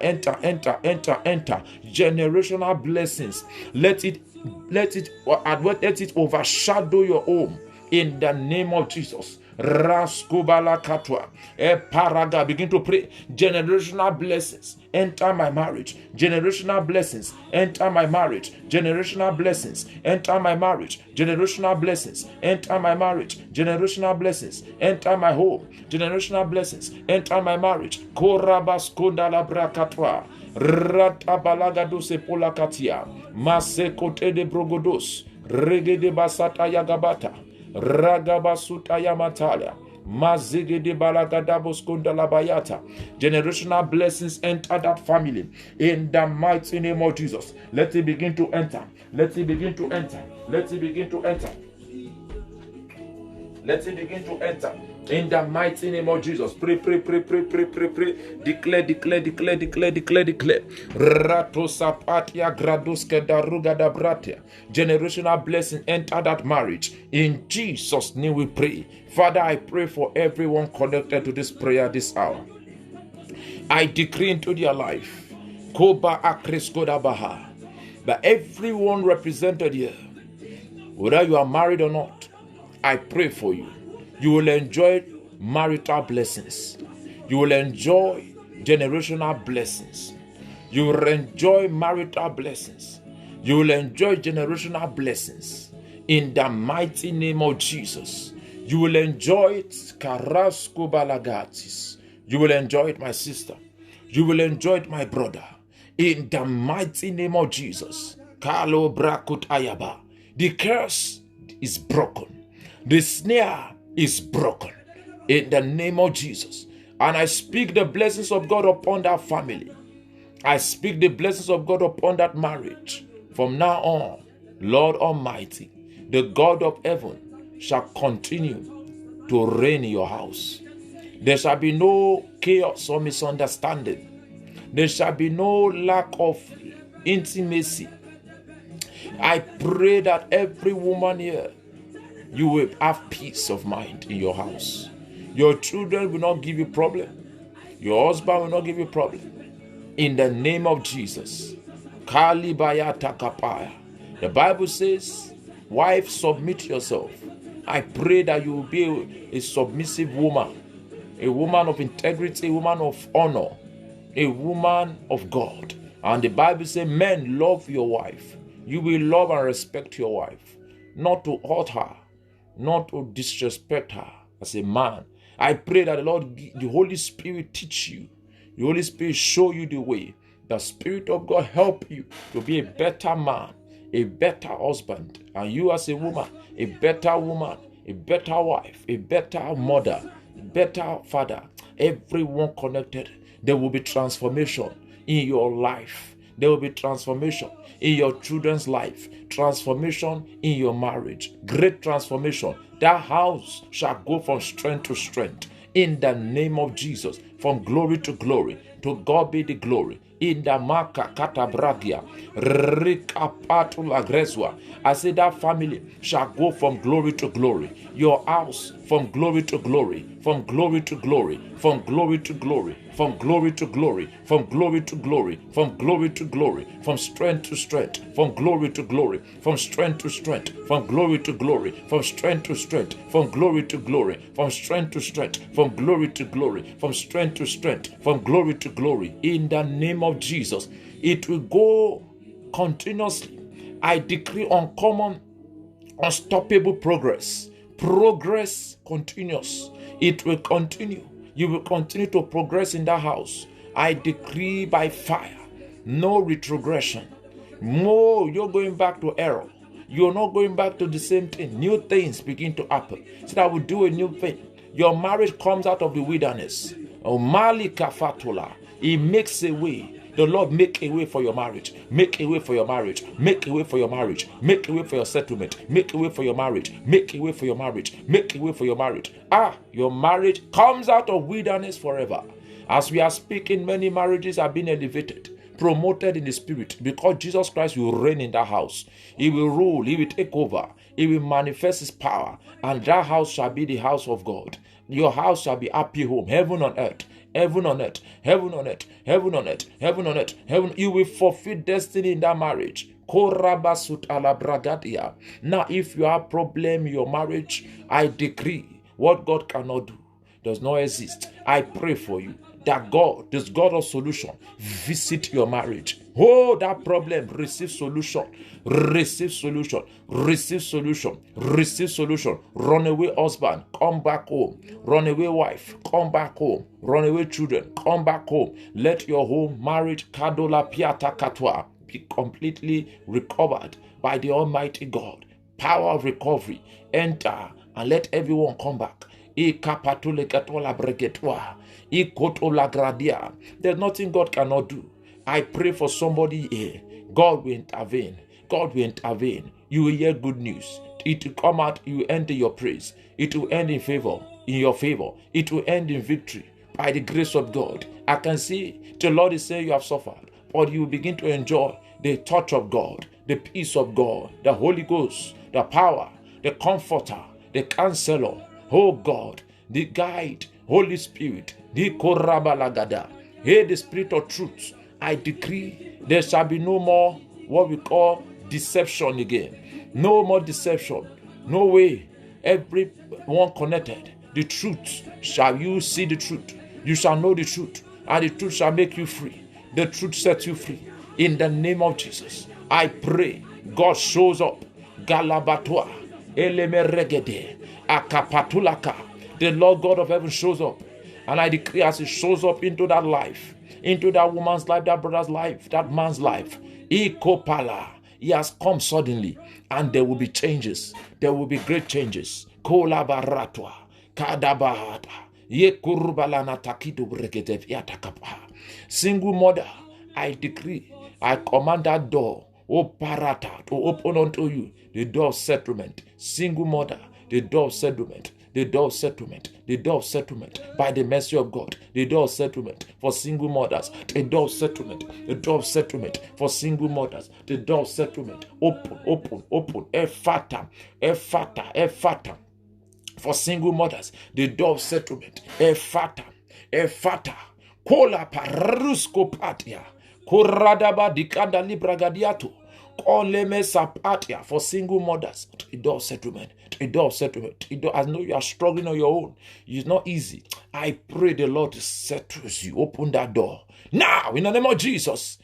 Generational blessings, let it overshadow your home in the name of Jesus. Raskubala katwa, paraga, begin to pray. Generational blessings enter my marriage. Generational blessings enter my marriage. Generational blessings enter my marriage. Generational blessings enter my marriage. Generational blessings enter my home. Generational blessings enter my marriage. Korabaskundala brakatwa, ratabalagado sepolakatia, masekote de brogodos, regede basata yagabata, ragabasuta yamatalia, Generational blessings enter that family in the mighty name of Jesus. Let it begin to enter. Let it begin to enter. Let it begin to enter. Let it begin to enter. In the mighty name of Jesus. Pray. Declare. Rato sapatia graduske daruga da bratia. Generational blessing enter that marriage. In Jesus' name we pray. Father, I pray for everyone connected to this prayer this hour. I decree into their life. Koba akreskoda baha. That everyone represented here, whether you are married or not, I pray for you. You will enjoy marital blessings. You will enjoy generational blessings. You will enjoy marital blessings. You will enjoy generational blessings. In the mighty name of Jesus. You will enjoy it. Karasko balagatis. You will enjoy it, my sister. You will enjoy it, my brother. In the mighty name of Jesus. Kalo brakut ayaba. The curse is broken. The snare is broken in the name of Jesus. And I speak the blessings of God upon that family. I speak the blessings of God upon that marriage. From now on, Lord Almighty, the God of heaven shall continue to reign in your house. There shall be no chaos or misunderstanding. There shall be no lack of intimacy. I pray that every woman here, you will have peace of mind in your house. Your children will not give you problem. Your husband will not give you problem. In the name of Jesus. Kalibaya takapaya. The Bible says, wife, submit yourself. I pray that you will be a submissive woman, a woman of integrity, a woman of honor, a woman of God. And the Bible says, men, love your wife. You will love and respect your wife, not to hurt her, not to disrespect her as a man. I pray that the Lord, the Holy Spirit teach you. The Holy Spirit show you the way. The Spirit of God help you to be a better man, a better husband. And you as a woman, a better wife, a better mother, a better father. Everyone connected. There will be transformation in your life. There will be transformation in your children's life, transformation in your marriage, great transformation. That house shall go from strength to strength in the name of Jesus, from glory to glory. To God be the glory. In the Maka Katabragia, Rikapatula Greswa. I say that family shall go from glory to glory. Your house from glory to glory, from glory to glory, from glory to glory, from glory to glory, from glory to glory, from glory to glory, from strength to strength, from glory to glory, from strength to strength, from glory to glory, from strength to strength, from glory to glory, from strength to strength, from glory to glory, from strength to strength, from glory to glory. In the name of Jesus, it will go continuously. I decree uncommon, unstoppable progress. Progress continuous. It will continue. You will continue to progress in that house. I decree by fire, no retrogression. No, you're going back to error. You're not going back to the same thing. New things begin to happen. So that will do a new thing. Your marriage comes out of the wilderness. Malika Fatula. He makes a way. The Lord make a way for your marriage. Make a way for your marriage. Make a way for your marriage. Make a way for your settlement. Make a way for your marriage. Make a way for your marriage. Make a way for your marriage. Your marriage comes out of wilderness forever. As we are speaking, many marriages are being elevated, promoted in the spirit, because Jesus Christ will reign in that house. He will rule. He will take over. He will manifest his power. And that house shall be the house of God. Your house shall be happy home, heaven on earth. Heaven on earth, heaven on earth, heaven on earth, heaven on earth, heaven. You will fulfill destiny in that marriage. Now, if you have problem in your marriage, I decree what God cannot do does not exist. I pray for you that God, this God of solution, visit your marriage. Oh, that problem, receive solution, receive solution, receive solution, receive solution. Run away husband, come back home. Run away wife, come back home. Run away children, come back home. Let your home, marriage, kadola piata katwa, be completely recovered by the Almighty God. Power of recovery, enter and let everyone come back. There's nothing God cannot do. I pray for somebody here. God will intervene. God will intervene. You will hear good news. It will come out. You will end in your praise. It will end in favor, in your favor. It will end in victory by the grace of God. I can see the Lord is saying you have suffered, but you will begin to enjoy the touch of God, the peace of God, the Holy Ghost, the power, the comforter, the counselor, oh God, the guide, Holy Spirit, the korabalagada, hey, the Spirit of truth. I decree there shall be no more what we call deception again. No more deception. No way. Everyone connected. The truth. Shall you see the truth? You shall know the truth. And the truth shall make you free. The truth sets you free. In the name of Jesus, I pray God shows up. Galabatwa. Elemeregede. Akapatulaka. The Lord God of heaven shows up. And I decree as He shows up into that life, into that woman's life, that brother's life, that man's life, Ikopala, He has come suddenly, and there will be changes. There will be great changes. Kolabaratwa, Kadabahata, Yekurbalana Takido Bregedev Yatakapa. Single mother, I decree, I command that door, O Parata, to open unto you the door of settlement. Single mother, the door of settlement. The door of settlement, the door of settlement, by the mercy of God, the door of settlement for single mothers, the door of settlement, the door of settlement for single mothers, the door of settlement, open, Ephata, for single mothers, the door of settlement, Ephata, Kola Paruskopatia, Koradaba Dikanda Libragadiato, Koleme Sapatia for single mothers, a door of settlement. A door of settlement. I know you are struggling on your own. It's not easy. I pray the Lord settles you. Open that door now in the name of Jesus.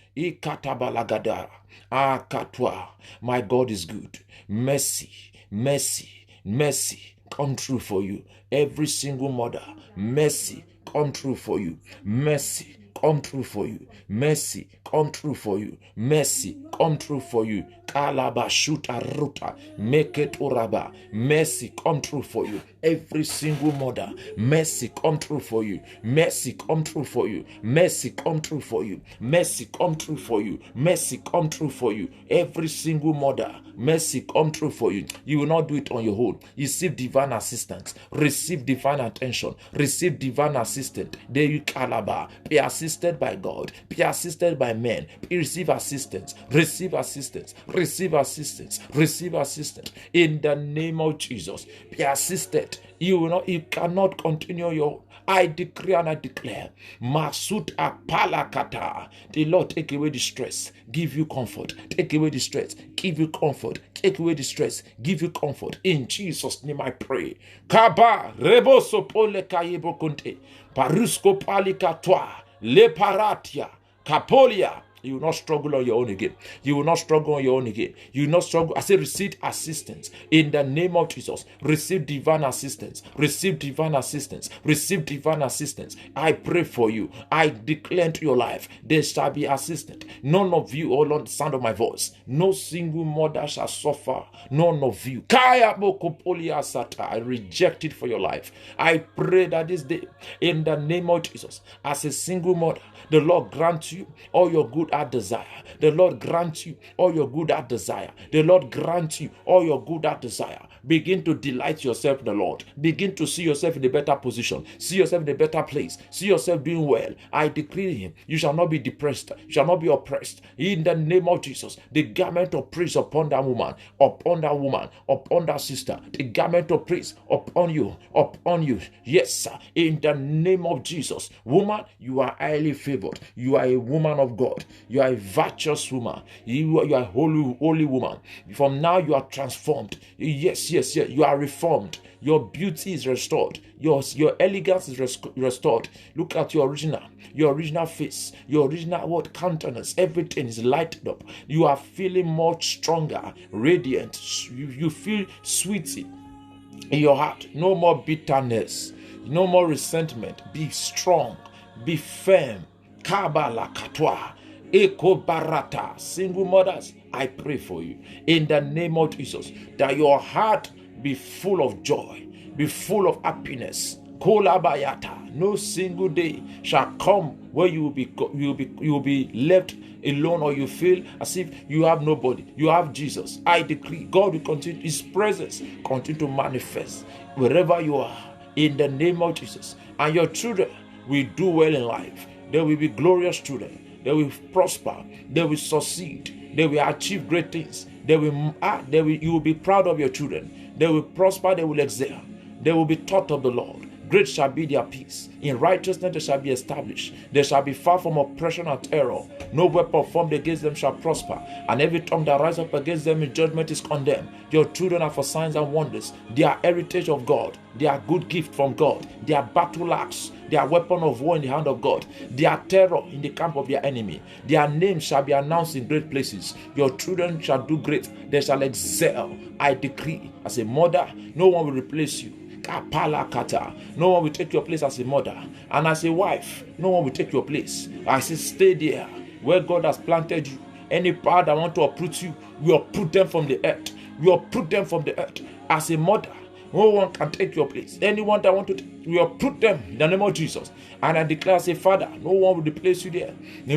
My God is good. Mercy, mercy, mercy come true for you. Every single mother, mercy come true for you. Mercy come true for you. Mercy come true for you. Mercy come true for you. Kalabashuta ruta, make it uraba. Mercy come true for you. Every single mother, mercy come true for you. Mercy come true for you. Mercy come true for you. Mercy come true for you. Mercy come true for you. Every single mother, mercy come true for you. You will not do it on your own. Receive divine assistance. Receive divine attention. Receive divine assistance. There you calabar. Be assisted by God. Be assisted by men. Receive assistance. Receive assistance. Receive assistance. Receive assistance. In the name of Jesus. Be assisted. You cannot continue your. I decree and I declare, Masut Apalakata. The Lord take away the stress, give you comfort. Take away the stress, give you comfort. Take away the stress, give you comfort. In Jesus' name I pray. Kaba reboso pole kayebo kunte. Parusko palikatwa. Leparatia. Kapolia. You will not struggle on your own again. You will not struggle on your own again. You will not struggle. I say receive assistance in the name of Jesus. Receive divine assistance. Receive divine assistance. Receive divine assistance. I pray for you. I declare into your life there shall be assistance. None of you, all on the sound of my voice, no single mother shall suffer. None of you. Kaya bokopolia sata. I reject it for your life. I pray that this day, in the name of Jesus, as a single mother, the Lord grant you all your good heart desire. The Lord grant you all your good heart desire. The Lord grant you all your good heart desire. Begin to delight yourself in the Lord. Begin to see yourself in a better position. See yourself in a better place. See yourself doing well. I decree him, you shall not be depressed. You shall not be oppressed. In the name of Jesus, the garment of praise upon that woman, upon that sister. The garment of praise upon you. Yes, sir. In the name of Jesus. Woman, you are highly favored. You are a woman of God. You are a virtuous woman. You are a holy woman. From now, you are transformed. Yes. You are reformed. Your beauty is restored. Your elegance is restored. Look at your original face, your original countenance. Everything is lighted up. You are feeling much stronger, radiant. You feel sweet in your heart. No more bitterness. No more resentment. Be strong. Be firm. Kabala katwa. Eko barata. Single mothers, I pray for you in the name of Jesus that your heart be full of joy. be full of happiness. Kolabayata. No single day shall come where you will be left alone, or you feel as if you have nobody. You have Jesus. I decree God will continue, His presence continue to manifest wherever you are in the name of Jesus. And your children will do well in life. They will be glorious children. They will prosper. They will succeed. They will achieve great things. You will be proud of your children. They will prosper. They will excel. They will be taught of the Lord. Great shall be their peace. In righteousness they shall be established. They shall be far from oppression and terror. No weapon formed against them shall prosper, and every tongue that rises up against them in judgment is condemned. Your children are for signs and wonders. They are heritage of God. They are good gift from God. They are battle axe. They are weapon of war in the hand of God. They are terror in the camp of their enemy. Their names shall be announced in great places. Your children shall do great. They shall excel. I decree, as a mother, no one will replace you. No one will take your place as a mother, and as a wife, no one will take your place. I say, stay there where God has planted you. Any power that want to uproot you, we uproot them from the earth. We uproot them from the earth. As a mother, no one can take your place. Anyone that want to, we uproot them in the name of Jesus. And I declare as a father, no one will replace you there. And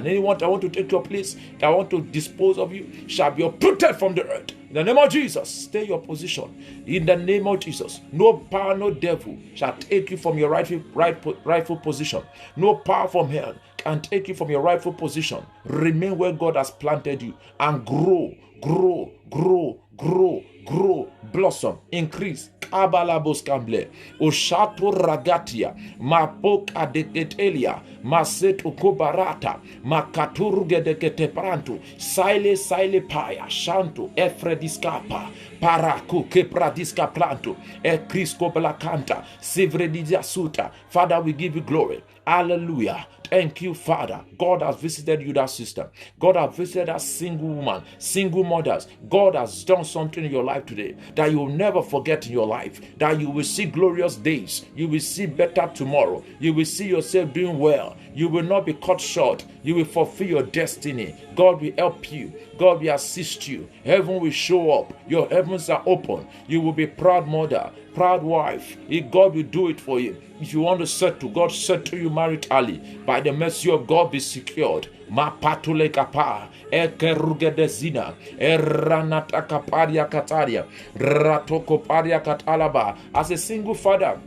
anyone that want to take your place, that want to dispose of you, shall be uprooted from the earth. In the name of Jesus, stay your position. In the name of Jesus, no power, no devil shall take you from your rightful position. No power from hell can take you from your rightful position. Remain where God has planted you and grow, blossom, increase. Kabalabos kamble, Oshato ragatia, Mapoka de Getelia, Maseto kobarata, Makaturuge de Getepranto, Sile paya, Shanto, Efrediskapa, Paraku, Kepradiska planto, Ekrisko Blacanta, Sivredizia suta. Father, we give you glory. Hallelujah. Thank you, Father. God has visited you, that sister. God has visited that single woman, single mothers. God has done something in your life today that you will never forget in your life. That you will see glorious days. You will see better tomorrow. You will see yourself doing well. You will not be cut short. You will fulfill your destiny. God will help you. God will assist you. Heaven will show up. Your heavens are open. You will be proud mother, proud wife. If God will do it for you. If you want to settle, God settle you maritally. By the mercy of God, be secured. Ma patule kapa, ekerugedezina, eranata kaparia kataria, ratoko paria katalaba. As a single father,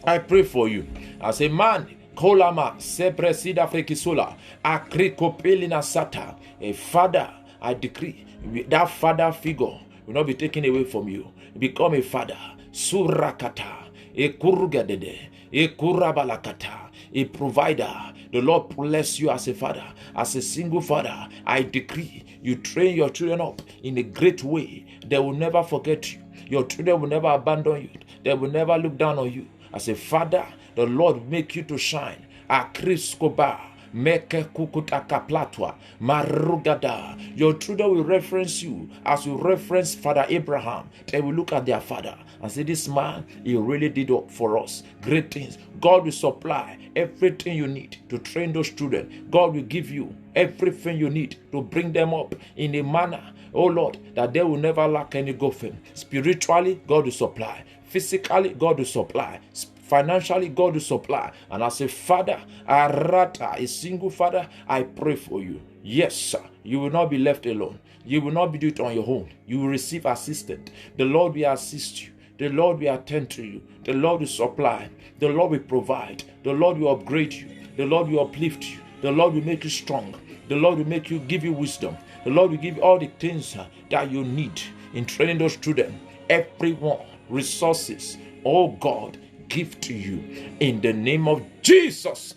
I pray for you. As a man, kolama sepresida frekisula, akrikopelina sata. A father, I decree, that father figure will not be taken away from you. Become a father. Surakata. Ekurugedede, ekurabalakata, a provider. The Lord bless you as a father, as a single father. I decree you train your children up in a great way. They will never forget you. Your children will never abandon you. They will never look down on you. As a father, the Lord will make you to shine. Akriskoba. Meke kukutaka platwa marugada. Your children will reference you as you reference Father Abraham. They will look at their father and say, this man, he really did for us great things. God will supply everything you need to train those children. God will give you everything you need to bring them up in a manner, oh Lord, that they will never lack any good thing. Spiritually, God will supply. Physically, God will supply. Financially, God will supply. And as a father, a single father, I pray for you. Yes, sir. You will not be left alone. You will not be doing it on your own. You will receive assistance. The Lord will assist you. The Lord will attend to you. The Lord will supply. The Lord will provide. The Lord will upgrade you. The Lord will uplift you. The Lord will make you strong. The Lord will give you wisdom. The Lord will give you all the things that you need in training those children. Everyone, resources, oh God, give to you in the name of Jesus.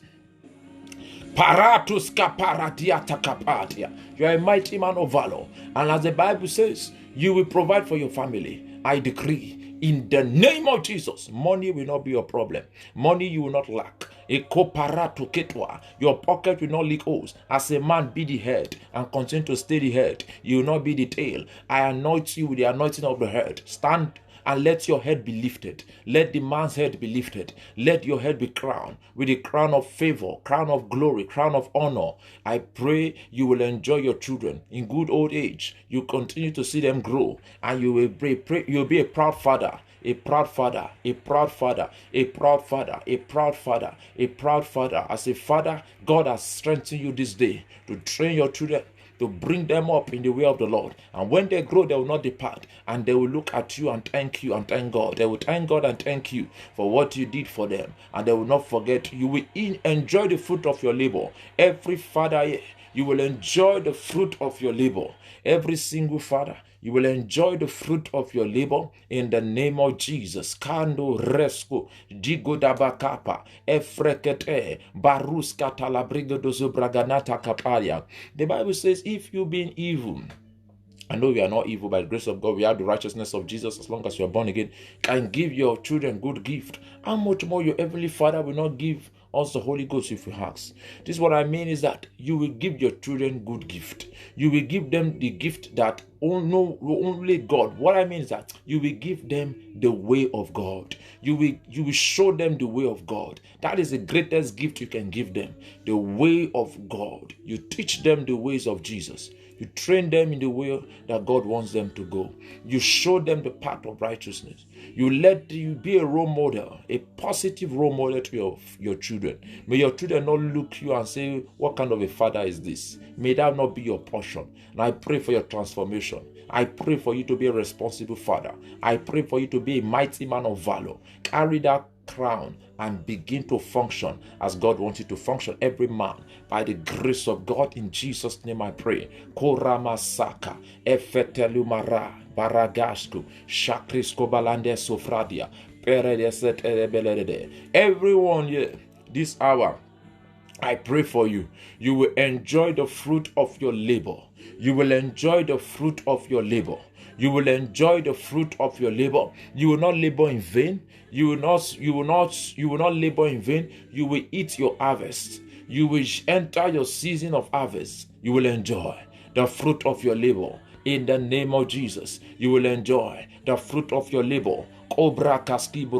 Paratus kaparadiata kapatia. You are a mighty man of valor, and as the Bible says, you will provide for your family. I decree in the name of Jesus, money will not be your problem. Money you will not lack. Your pocket will not leak holes. As a man, be the head and continue to stay the head. You will not be the tail. I anoint you with the anointing of the head. Stand and let your head be lifted. Let the man's head be lifted. Let your head be crowned with a crown of favor, crown of glory, crown of honor. I pray you will enjoy your children in good old age. You continue to see them grow, and you will you'll be a proud father. A proud father, a proud father, a proud father, a proud father, a proud father. As a father, God has strengthened you this day to train your children, to bring them up in the way of the Lord. And when they grow, they will not depart. And they will look at you and thank you and thank God. They will thank God and thank you for what you did for them. And they will not forget. You will enjoy the fruit of your labor. Every father here, you will enjoy the fruit of your labor. Every single father, you will enjoy the fruit of your labor in the name of Jesus. Kando resko digodabakapa efrekete baruska talabrigo dozobraganata kapalia. The Bible says, if you being evil, I know we are not evil by the grace of God. We have the righteousness of Jesus as long as you are born again. Can give your children good gift. How much more your heavenly Father will not give us the Holy Ghost if you ask? This is what I mean, is that you will give your children good gift. You will give them the gift that only God. What I mean is that you will give them the way of God. You will show them the way of God. That is the greatest gift you can give them. The way of God. You teach them the ways of Jesus. You train them in the way that God wants them to go. You show them the path of righteousness. You be a role model, a positive role model to your children. May your children not look you and say, what kind of a father is this? May that not be your portion. And I pray for your transformation. I pray for you to be a responsible father. I pray for you to be a mighty man of valor. Carry that crown and begin to function as God wants you to function. Every man, by the grace of God, in Jesus' name I pray. Koramasaka efetelumara baragasko shakrisko balande sofradia peredeset erebelede. Everyone here this hour, I pray for you. You will enjoy the fruit of your labor. You will enjoy the fruit of your labor. You will enjoy the fruit of your labor. You will not labor in vain. You will not labor in vain. You will eat your harvest. You will enter your season of harvest. You will enjoy the fruit of your labor. In the name of Jesus, you will enjoy the fruit of your labor. Continue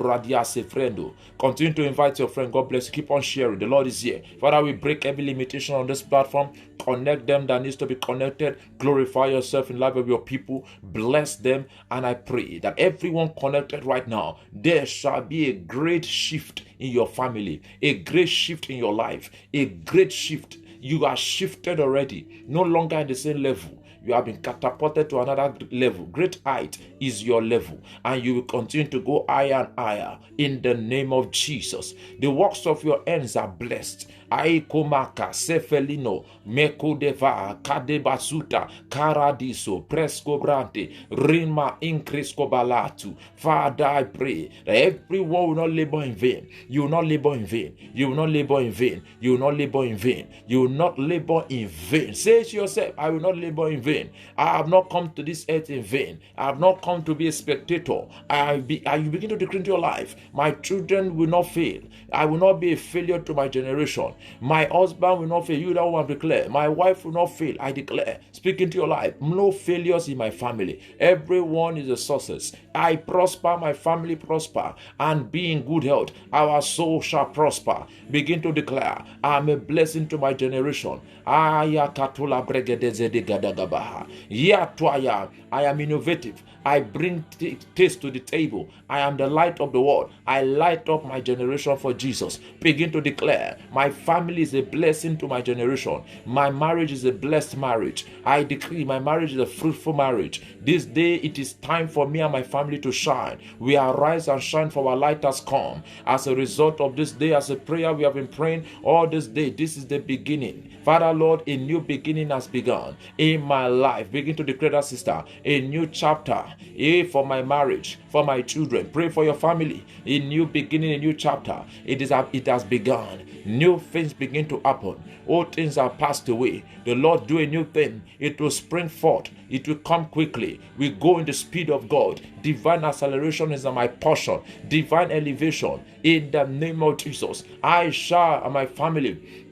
to invite your friend. God bless you. Keep on sharing. The Lord is here. Father, we break every limitation on this platform. Connect them that needs to be connected. Glorify yourself in life of your people. Bless them. And I pray that everyone connected right now, there shall be a great shift in your family, a great shift in your life, a great shift. You are shifted already. No longer at the same level. You have been catapulted to another level. Great height is your level. And you will continue to go higher and higher in the name of Jesus. The works of your hands are blessed. Aikomaka, Sefelino, Mekodeva, Kadebasuta, Karadiso, Prescobrante, Rima Incresco Balatu. Father, I pray that everyone will not labor in vain. You will not labor in vain. You will not labor in vain. You will not labor in vain. You will not labor in vain. Say to yourself, I will not labor in vain. I have not come to this earth in vain. I have not come to be a spectator. You begin to decree into your life, my children will not fail. I will not be a failure to my generation. My husband will not fail. You that one declare. My wife will not fail. I declare. Speak into your life. No failures in my family. Everyone is a success. I prosper. My family prosper. And be in good health. Our soul shall prosper. Begin to declare. I am a blessing to my generation. I am innovative. I bring taste to the table. I am the light of the world. I light up my generation for Jesus. Begin to declare, my family is a blessing to my generation. My marriage is a blessed marriage. I decree my marriage is a fruitful marriage. This day it is time for me and my family to shine. We arise and shine, for our light has come. As a result of this day, as a prayer we have been praying all this day, this is the beginning. Father Lord, a new beginning has begun in my life. Begin to declare that, sister, a new chapter. For my marriage, for my children. Pray for your family. A new beginning, a new chapter. It has begun. New things begin to happen. Old things are passed away. The Lord do a new thing. It will spring forth. It will come quickly. We go in the speed of God. Divine acceleration is my portion. Divine elevation. In the name of Jesus, I shall and my family,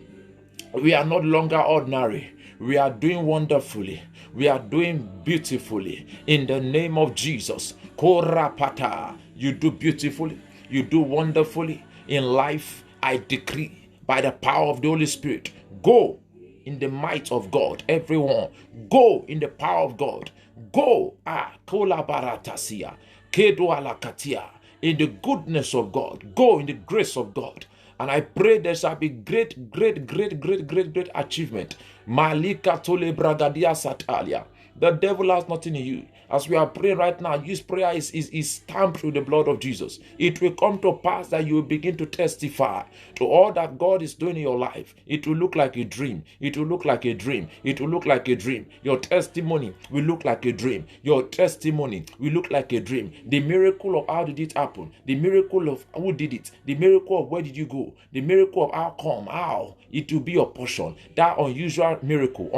we are not longer ordinary. We are doing wonderfully. We are doing beautifully. In the name of Jesus, Korapata. You do beautifully. You do wonderfully in life. I decree by the power of the Holy Spirit, go in the might of God. Everyone, go in the power of God. Go, kolabaratasia, kedoalakatia, in the goodness of God. Go in the grace of God. And I pray there shall be great achievement. Malika tole bragadia satalia. The devil has nothing in you. As we are praying right now, this prayer is stamped with the blood of Jesus. It will come to pass that you will begin to testify to all that God is doing in your life. It will look like a dream. It will look like a dream. It will look like a dream. Your testimony will look like a dream. Your testimony will look like a dream. The miracle of how did it happen? The miracle of who did it? The miracle of where did you go? The miracle of how it will be your portion. That unusual miracle,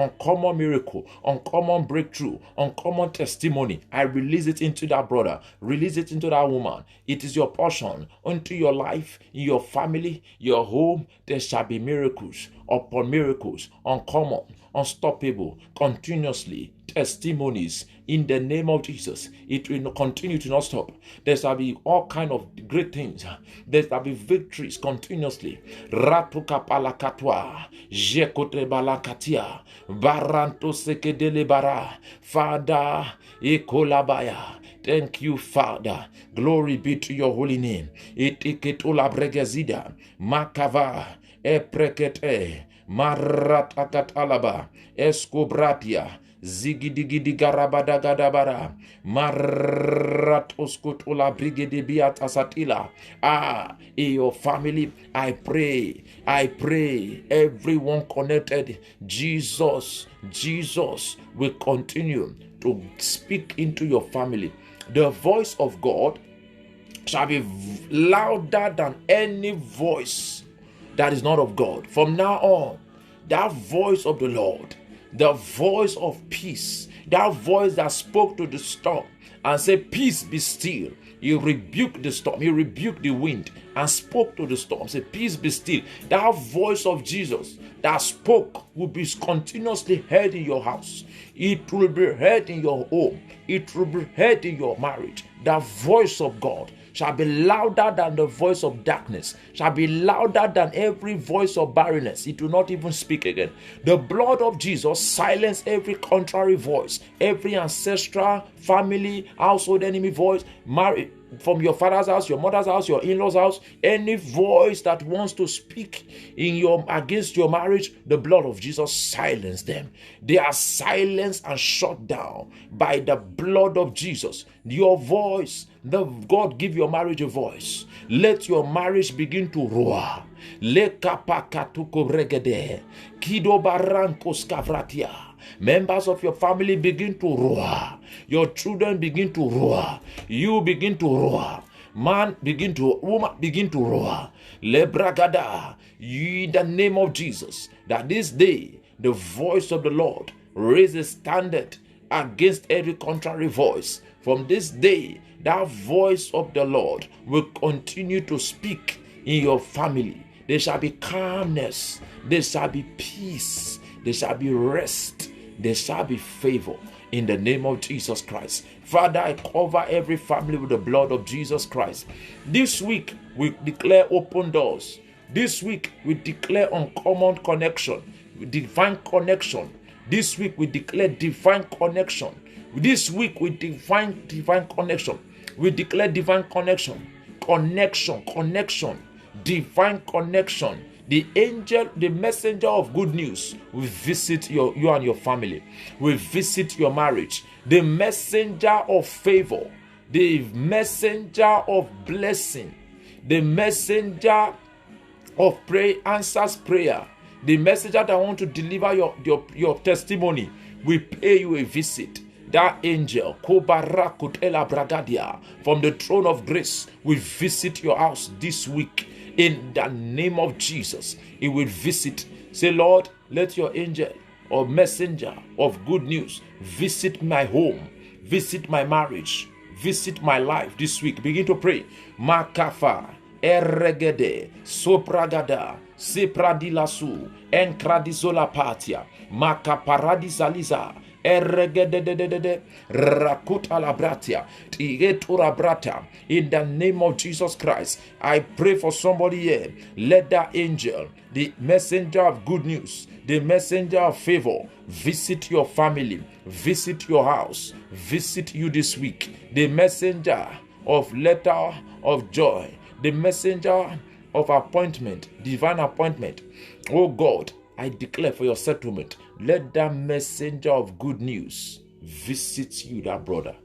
uncommon breakthrough, uncommon testimony. I release it into that brother, release it into that woman. It is your portion unto your life, in your family, your home. There shall be miracles upon miracles, uncommon, unstoppable, continuously testimonies in the name of Jesus. It will continue to not stop. There shall be all kind of great things. There shall be victories continuously. Ratuka palakatwa, jekote balakatia, baranto sekedele bara. Father, ekolabaya. Thank you, Father. Glory be to your holy name. Itiketola bregezida, makava, eprekete, maratakatalaba, escobratia, zigidigidigarabadagadabara, maratoskotula brigedebiatasatila. In your family, I pray, everyone connected, Jesus will continue to speak into your family. The voice of God shall be louder than any voice that is not of God. From now on, that voice of the Lord, the voice of peace, that voice that spoke to the storm and said, peace be still. He rebuked the storm, he rebuked the wind and spoke to the storm, said, peace be still. That voice of Jesus that spoke will be continuously heard in your house. It will be heard in your home. It will be heard in your marriage. The voice of God shall be louder than the voice of darkness, shall be louder than every voice of barrenness. It will not even speak again. The blood of Jesus silence every contrary voice, every ancestral, family, household enemy voice, married from your father's house, your mother's house, your in-laws' house, any voice that wants to speak against your marriage, the blood of Jesus silence them. They are silenced and shut down by the blood of Jesus. Your voice, God give your marriage a voice. Let your marriage begin to roar. Members of your family begin to roar. Your children begin to roar. You begin to roar. Woman begin to roar. Lebragada, in the name of Jesus, that this day the voice of the Lord raise a standard against every contrary voice. From this day, that voice of the Lord will continue to speak in your family. There shall be calmness. There shall be peace. There shall be rest. There shall be favor in the name of Jesus Christ. Father, I cover every family with the blood of Jesus Christ. This week, we declare open doors. This week, we declare uncommon connection, divine connection. This week, we declare divine connection. This week, we define divine connection. We declare divine connection, divine connection. The angel, the messenger of good news will visit you and your family, will visit your marriage. The messenger of favor, the messenger of blessing, the messenger of prayer, answers prayer, the messenger that want to deliver your testimony will pay you a visit. That angel, Kobarakutela Bragadia, from the throne of grace, will visit your house this week. In the name of Jesus, he will visit. Say, Lord, let your angel or messenger of good news visit my home, visit my marriage, visit my life this week. Begin to pray. Makafa, Eregede, Sopragada, Sepradilasu, Enkradizola Patia, Makaparadizaliza, Eregedededede, rakuta labratia, tigetura brata. In the name of Jesus Christ, I pray for somebody here. Let that angel, the messenger of good news, the messenger of favor, visit your family, visit your house, visit you this week. The messenger of letter of joy, the messenger of appointment, divine appointment. Oh God, I declare for your settlement, let that messenger of good news visit you, that brother.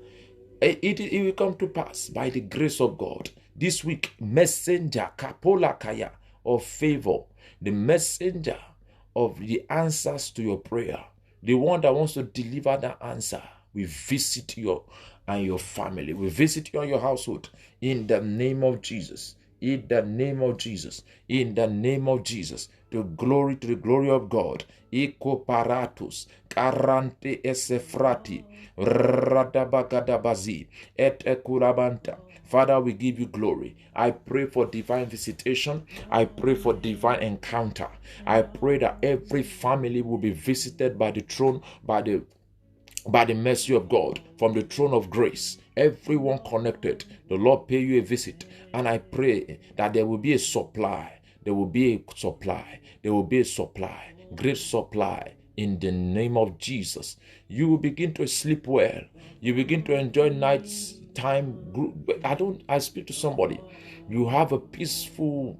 It will come to pass by the grace of God. This week, messenger kapola kaya of favor, the messenger of the answers to your prayer, the one that wants to deliver that answer, we visit you and your family. We visit you and your household in the name of Jesus. In the name of Jesus. In the name of Jesus. To the glory of God. Ekoparatus, karante esefrati, radabagadabazi, et ekurabanta. Father, we give you glory. I pray for divine visitation. I pray for divine encounter. I pray that every family will be visited by the throne, by the mercy of God, from the throne of grace. Everyone connected, the Lord pay you a visit. And I pray that there will be a supply. There will be a supply. There will be a supply. Great supply. In the name of Jesus. You will begin to sleep well. You begin to enjoy nights time. I speak to somebody. You have a peaceful,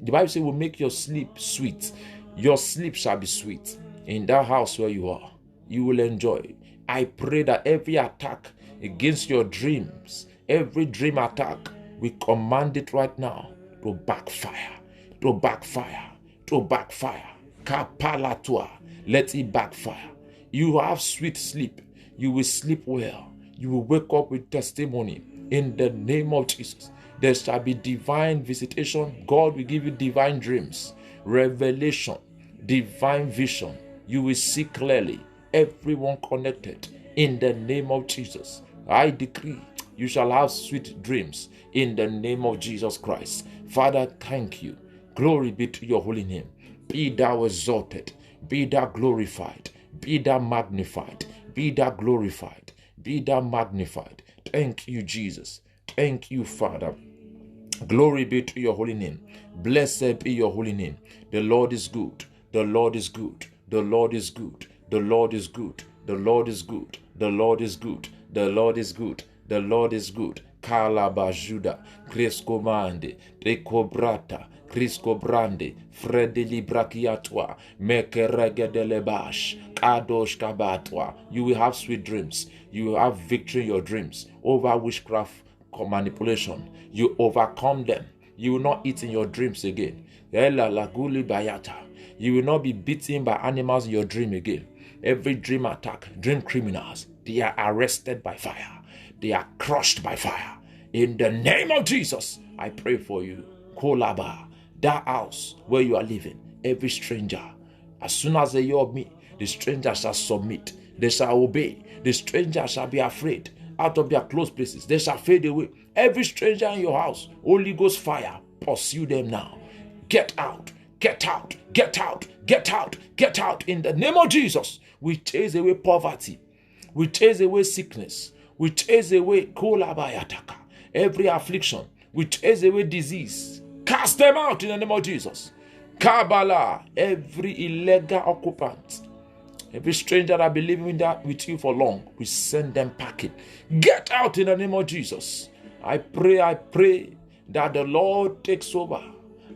the Bible says, will make your sleep sweet. Your sleep shall be sweet. In that house where you are, you will enjoy. I pray that every attack against your dreams, every dream attack, we command it right now to backfire, to backfire, to backfire. Kapalatua, let it backfire. You have sweet sleep. You will sleep well. You will wake up with testimony in the name of Jesus. There shall be divine visitation. God will give you divine dreams, revelation, divine vision. You will see clearly. Everyone connected in the name of Jesus. I decree you shall have sweet dreams in the name of Jesus Christ. Father, thank you. Glory be to your holy name. Be thou exalted. Be thou glorified. Be thou magnified. Be thou glorified. Be thou magnified. Thank you, Jesus. Thank you, Father. Glory be to your holy name. Blessed be your holy name. The Lord is good. The Lord is good. The Lord is good. The Lord is good. The Lord is good. The Lord is good. The Lord is good. The Lord is good. Kalabajuda, Cresco Mande, Decobrata, Crisco Brande, Fredeli Brachiatwa, Mekeregedelebash, Kadosh Kabatwa. You will have sweet dreams. You will have victory in your dreams over witchcraft manipulation. You overcome them. You will not eat in your dreams again. Ela Laguli Bayata. You will not be beaten by animals in your dream again. Every dream attack, dream criminals, they are arrested by fire. They are crushed by fire. In the name of Jesus, I pray for you. Kolaba, that house where you are living, every stranger, as soon as they hear of me, the stranger shall submit. They shall obey. The stranger shall be afraid. Out of their close places, they shall fade away. Every stranger in your house, Holy Ghost fire, pursue them now. Get out. Get out, get out, get out, get out in the name of Jesus. We chase away poverty. We chase away sickness. We chase away kolabayataka, every affliction. We chase away disease. Cast them out in the name of Jesus. Kabbalah, every illegal occupant, every stranger that be living with you for long, we send them packing. Get out in the name of Jesus. I pray that the Lord takes over.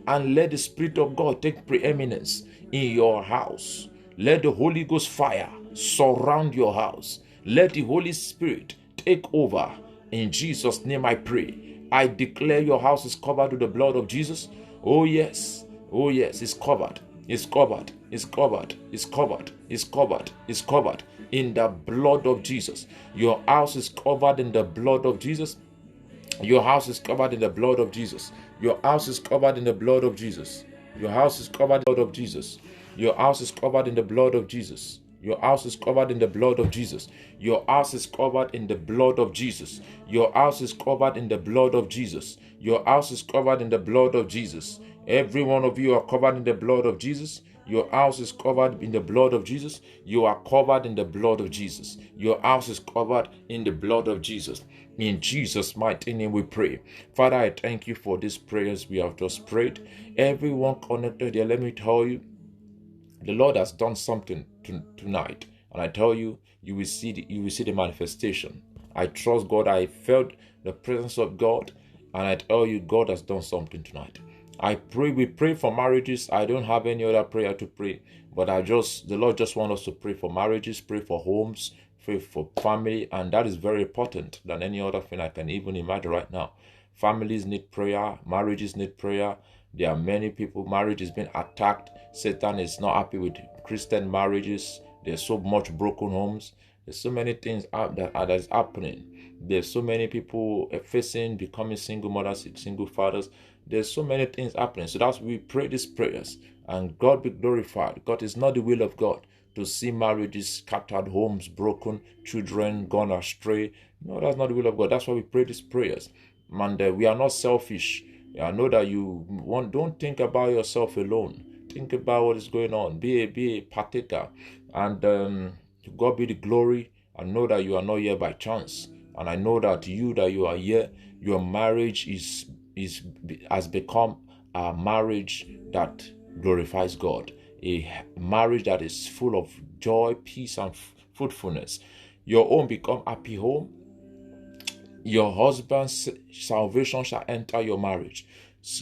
And let the Spirit of God take preeminence in your house. Let the Holy Ghost fire surround your house. Let the Holy Spirit take over. In Jesus' name I pray. I declare your house is covered with the blood of Jesus. Oh yes, it's covered. It's covered. It's covered. It's covered. It's covered. It's covered in the blood of Jesus. Your house is covered in the blood of Jesus. Your house is covered in the blood of Jesus. Your house is covered in the blood of Jesus. Your house is covered in the blood of Jesus. Your house is covered in the blood of Jesus. Your house is covered in the blood of Jesus. Your house is covered in the blood of Jesus. Your house is covered in the blood of Jesus. Your house is covered in the blood of Jesus. Every one of you are covered in the blood of Jesus. Your house is covered in the blood of Jesus. You are covered in the blood of Jesus. Your house is covered in the blood of Jesus. In Jesus' mighty name we pray. Father, I thank you for these prayers we have just prayed. Everyone connected here, let me tell you, the Lord has done something tonight. And I tell you, you will see the manifestation. I trust God. I felt the presence of God. And I tell you, God has done something tonight. We pray for marriages. I don't have any other prayer to pray. But the Lord just wants us to pray for marriages, pray for homes, pray for family. And that is very important than any other thing I can even imagine right now. Families need prayer. Marriages need prayer. There are many people, marriage is being attacked. Satan is not happy with Christian marriages. There's so much broken homes. There's so many things that is happening. There's so many people becoming single mothers, single fathers. There's so many things happening. So that's why we pray these prayers. And God be glorified. God is not the will of God to see marriages scattered, homes broken, children gone astray. No, that's not the will of God. That's why we pray these prayers. And we are not selfish. I know that don't think about yourself alone. Think about what is going on. Be a partaker. And to God be the glory. I know that you are not here by chance. And I know that you are here, your marriage has become a marriage that glorifies God. A marriage that is full of joy, peace, and fruitfulness. Your home become happy home. Your husband's salvation shall enter your marriage.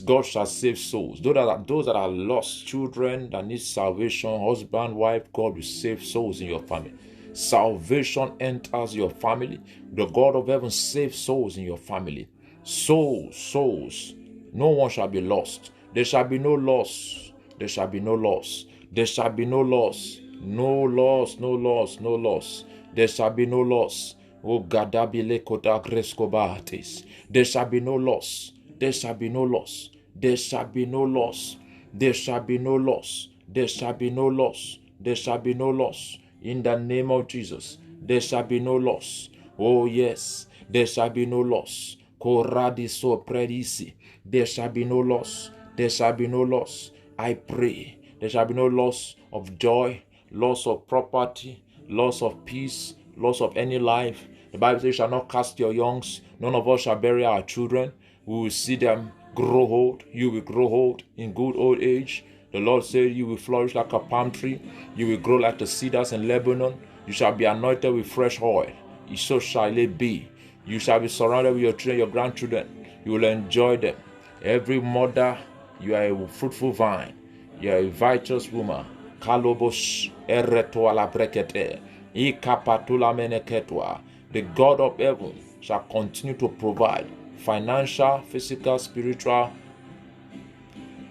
God shall save souls. Those that are lost, children that need salvation, husband, wife, God will save souls in your family. Salvation enters your family. The God of heaven saves souls in your family. Souls. No one shall be lost. There shall be no loss. There shall be no loss. There shall be no loss. No loss. There shall be no loss. Oh, Gadabile Kota Greskobahates. There shall be no loss. There shall be no loss. There shall be no loss. There shall be no loss. There shall be no loss. There shall be no loss. In the name of Jesus, there shall be no loss. Oh yes, there shall be no loss. Koradiso predisi. There shall be no loss. There shall be no loss. I pray. There shall be no loss of joy, loss of property, loss of peace, loss of any life. The Bible says, you shall not cast your youngs. None of us shall bury our children. We will see them grow old. You will grow old in good old age. The Lord said, you will flourish like a palm tree. You will grow like the cedars in Lebanon. You shall be anointed with fresh oil. So shall it be. You shall be surrounded with your children, your grandchildren. You will enjoy them. Every mother, you are a fruitful vine. You are a righteous woman. Kalobos ereto ala brekete. Ikapatula meneketwa. The God of heaven shall continue to provide financial, physical, spiritual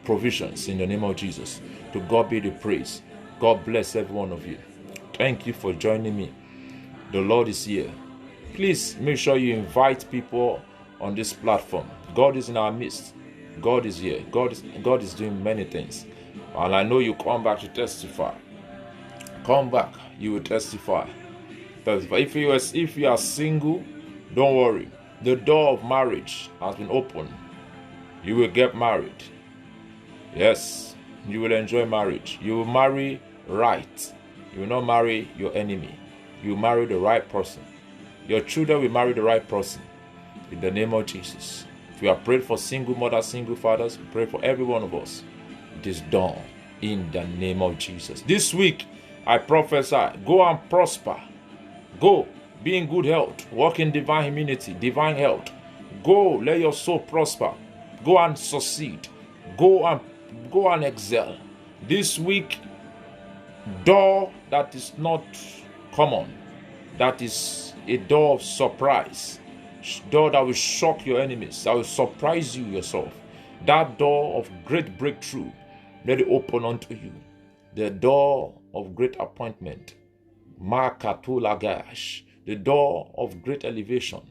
provisions in the name of Jesus. To God be the praise. God bless every one of you. Thank you for joining me. The Lord is here. Please make sure you invite people on this platform. God is in our midst. God is here. God is doing many things. And I know you come back to testify. Come back, you will testify. If you are single, don't worry. The door of marriage has been opened. You will get married. Yes, you will enjoy marriage. You will marry right. You will not marry your enemy. You will marry the right person. Your children will marry the right person. In the name of Jesus. If you have prayed for single mothers, single fathers, we pray for every one of us. It is done in the name of Jesus. This week, I prophesy, go and prosper. Go, be in good health. Walk in divine immunity, divine health. Go, let your soul prosper. Go and succeed. Go and excel. This week, door that is not common, that is a door of surprise, door that will shock your enemies, that will surprise you yourself. That door of great breakthrough, let it open unto you. The door of great appointment, Makatulagash, the door of great elevation,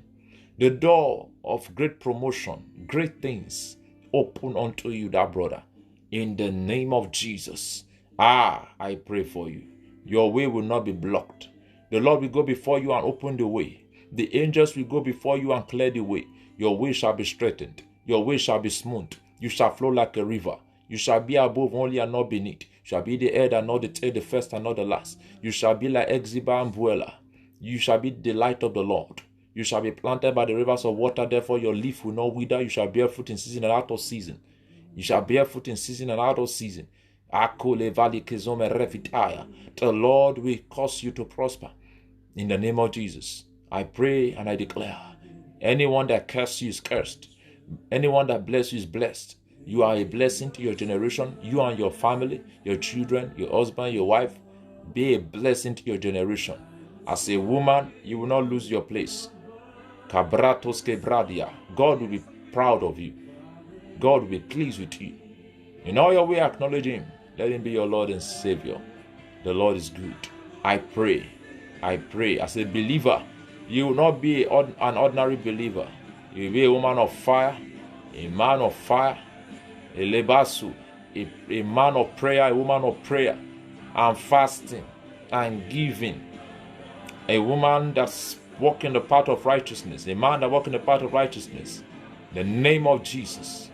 the door of great promotion, great things open unto you, that brother. In the name of Jesus, I pray for you. Your way will not be blocked. The Lord will go before you and open the way. The angels will go before you and clear the way. Your way shall be straightened. Your way shall be smooth. You shall flow like a river. You shall be above only and not beneath. You shall be the head and not the tail, the first and not the last. You shall be like Exiba and Buela. You shall be the light of the Lord. You shall be planted by the rivers of water, therefore your leaf will not wither. You shall bear fruit in season and out of season. You shall bear fruit in season and out of season. The Lord will cause you to prosper. In the name of Jesus, I pray and I declare, anyone that curses you is cursed. Anyone that blesses you is blessed. You are a blessing to your generation. You and your family, your children, your husband, your wife, be a blessing to your generation. As a woman, you will not lose your place. Kabratos kebradia. God will be proud of you. God will be pleased with you. In all your way, acknowledge Him. Let Him be your Lord and Savior. The Lord is good. I pray as a believer, you will not be an ordinary believer. You will be a woman of fire, a man of fire, a lebasu, a man of prayer, a woman of prayer, and fasting and giving. A woman that's walking the path of righteousness, a man that walks in the path of righteousness. In the name of Jesus,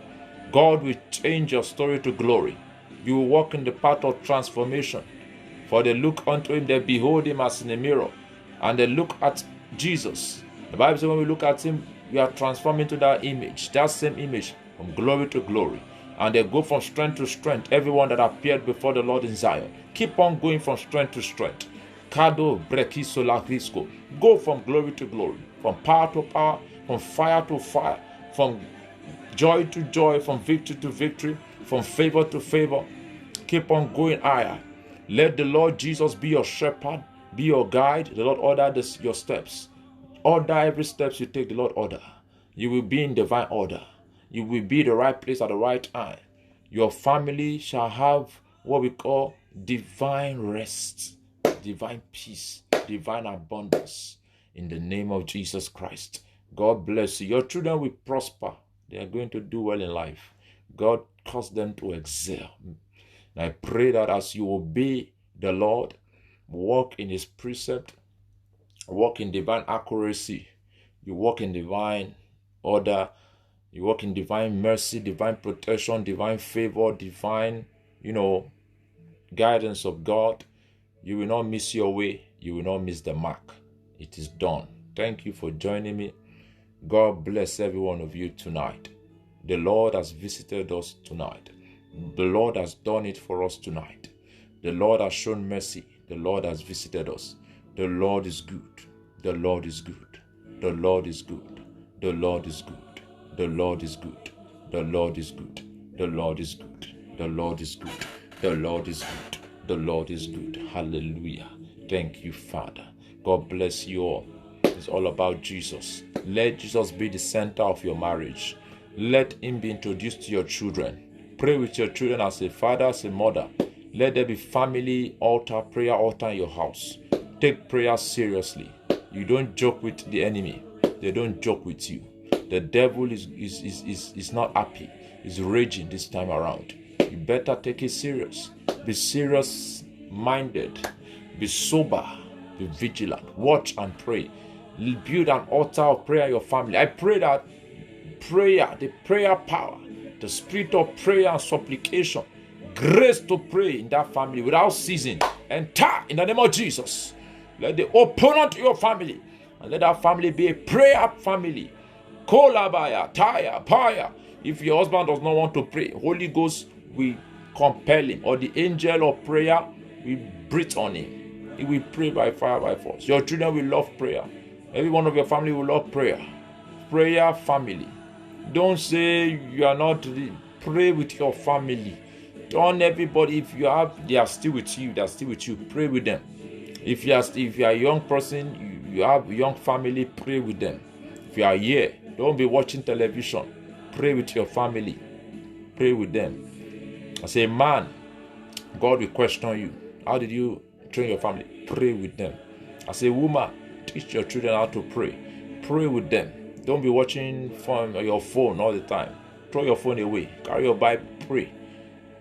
God will change your story to glory. You will walk in the path of transformation. For they look unto Him, they behold Him as in a mirror, and they look at Jesus. The Bible says when we look at Him, we are transformed into that image, that same image, from glory to glory. And they go from strength to strength. Everyone that appeared before the Lord in Zion, keep on going from strength to strength. Kado brekisola risco. Go from glory to glory, from power to power, from fire to fire, from joy to joy, from victory to victory, from favor to favor. Keep on going higher. Let the Lord Jesus be your shepherd, be your guide. The Lord order your steps. Order every steps you take, the Lord order. You will be in divine order. You will be in the right place at the right time. Your family shall have what we call divine rest, divine peace, divine abundance. In the name of Jesus Christ. God bless you. Your children will prosper. They are going to do well in life. God cause them to excel. And I pray that as you obey the Lord, walk in His precept, walk in divine accuracy, you walk in divine order, you walk in divine mercy, divine protection, divine favor, divine, guidance of God, you will not miss your way, you will not miss the mark. It is done. Thank you for joining me. God bless every one of you tonight. The Lord has visited us tonight. The Lord has done it for us tonight. The Lord has shown mercy. The Lord has visited us. The Lord is good. The Lord is good. The Lord is good. The Lord is good. The Lord is good. The Lord is good. The Lord is good. The Lord is good. The Lord is good. The Lord is good. Hallelujah. Thank you, Father. God bless you all. It's all about Jesus. Let Jesus be the center of your marriage. Let Him be introduced to your children. Pray with your children as a father, as a mother. Let there be family altar, prayer altar in your house. Take prayer seriously. You don't joke with the enemy. They don't joke with you. The devil is not happy. He's raging this time around. You better take it serious. Be serious-minded. Be sober. Be vigilant. Watch and pray. Build an altar of prayer in your family. I pray that prayer, the prayer power, the spirit of prayer and supplication, grace to pray in that family without ceasing, enter in the name of Jesus. Let the opponent to your family, and let that family be a prayer family. Kolabaya, taya, paya. If your husband does not want to pray, Holy Ghost will compel him, or the angel of prayer will breathe on him. He will pray by fire, by force. Your children will love prayer. Every one of your family will love prayer. Prayer family. Don't say you are not. Pray with your family. Don't everybody. If you have, they are still with you. They are still with you. Pray with them. If you are a young person, you have a young family. Pray with them. If you are here, don't be watching television. Pray with your family. Pray with them. As a man, God will question you. How did you train your family? Pray with them. As a woman, teach your children how to pray. Pray with them. Don't be watching from your phone all the time. Throw your phone away. Carry your Bible. Pray.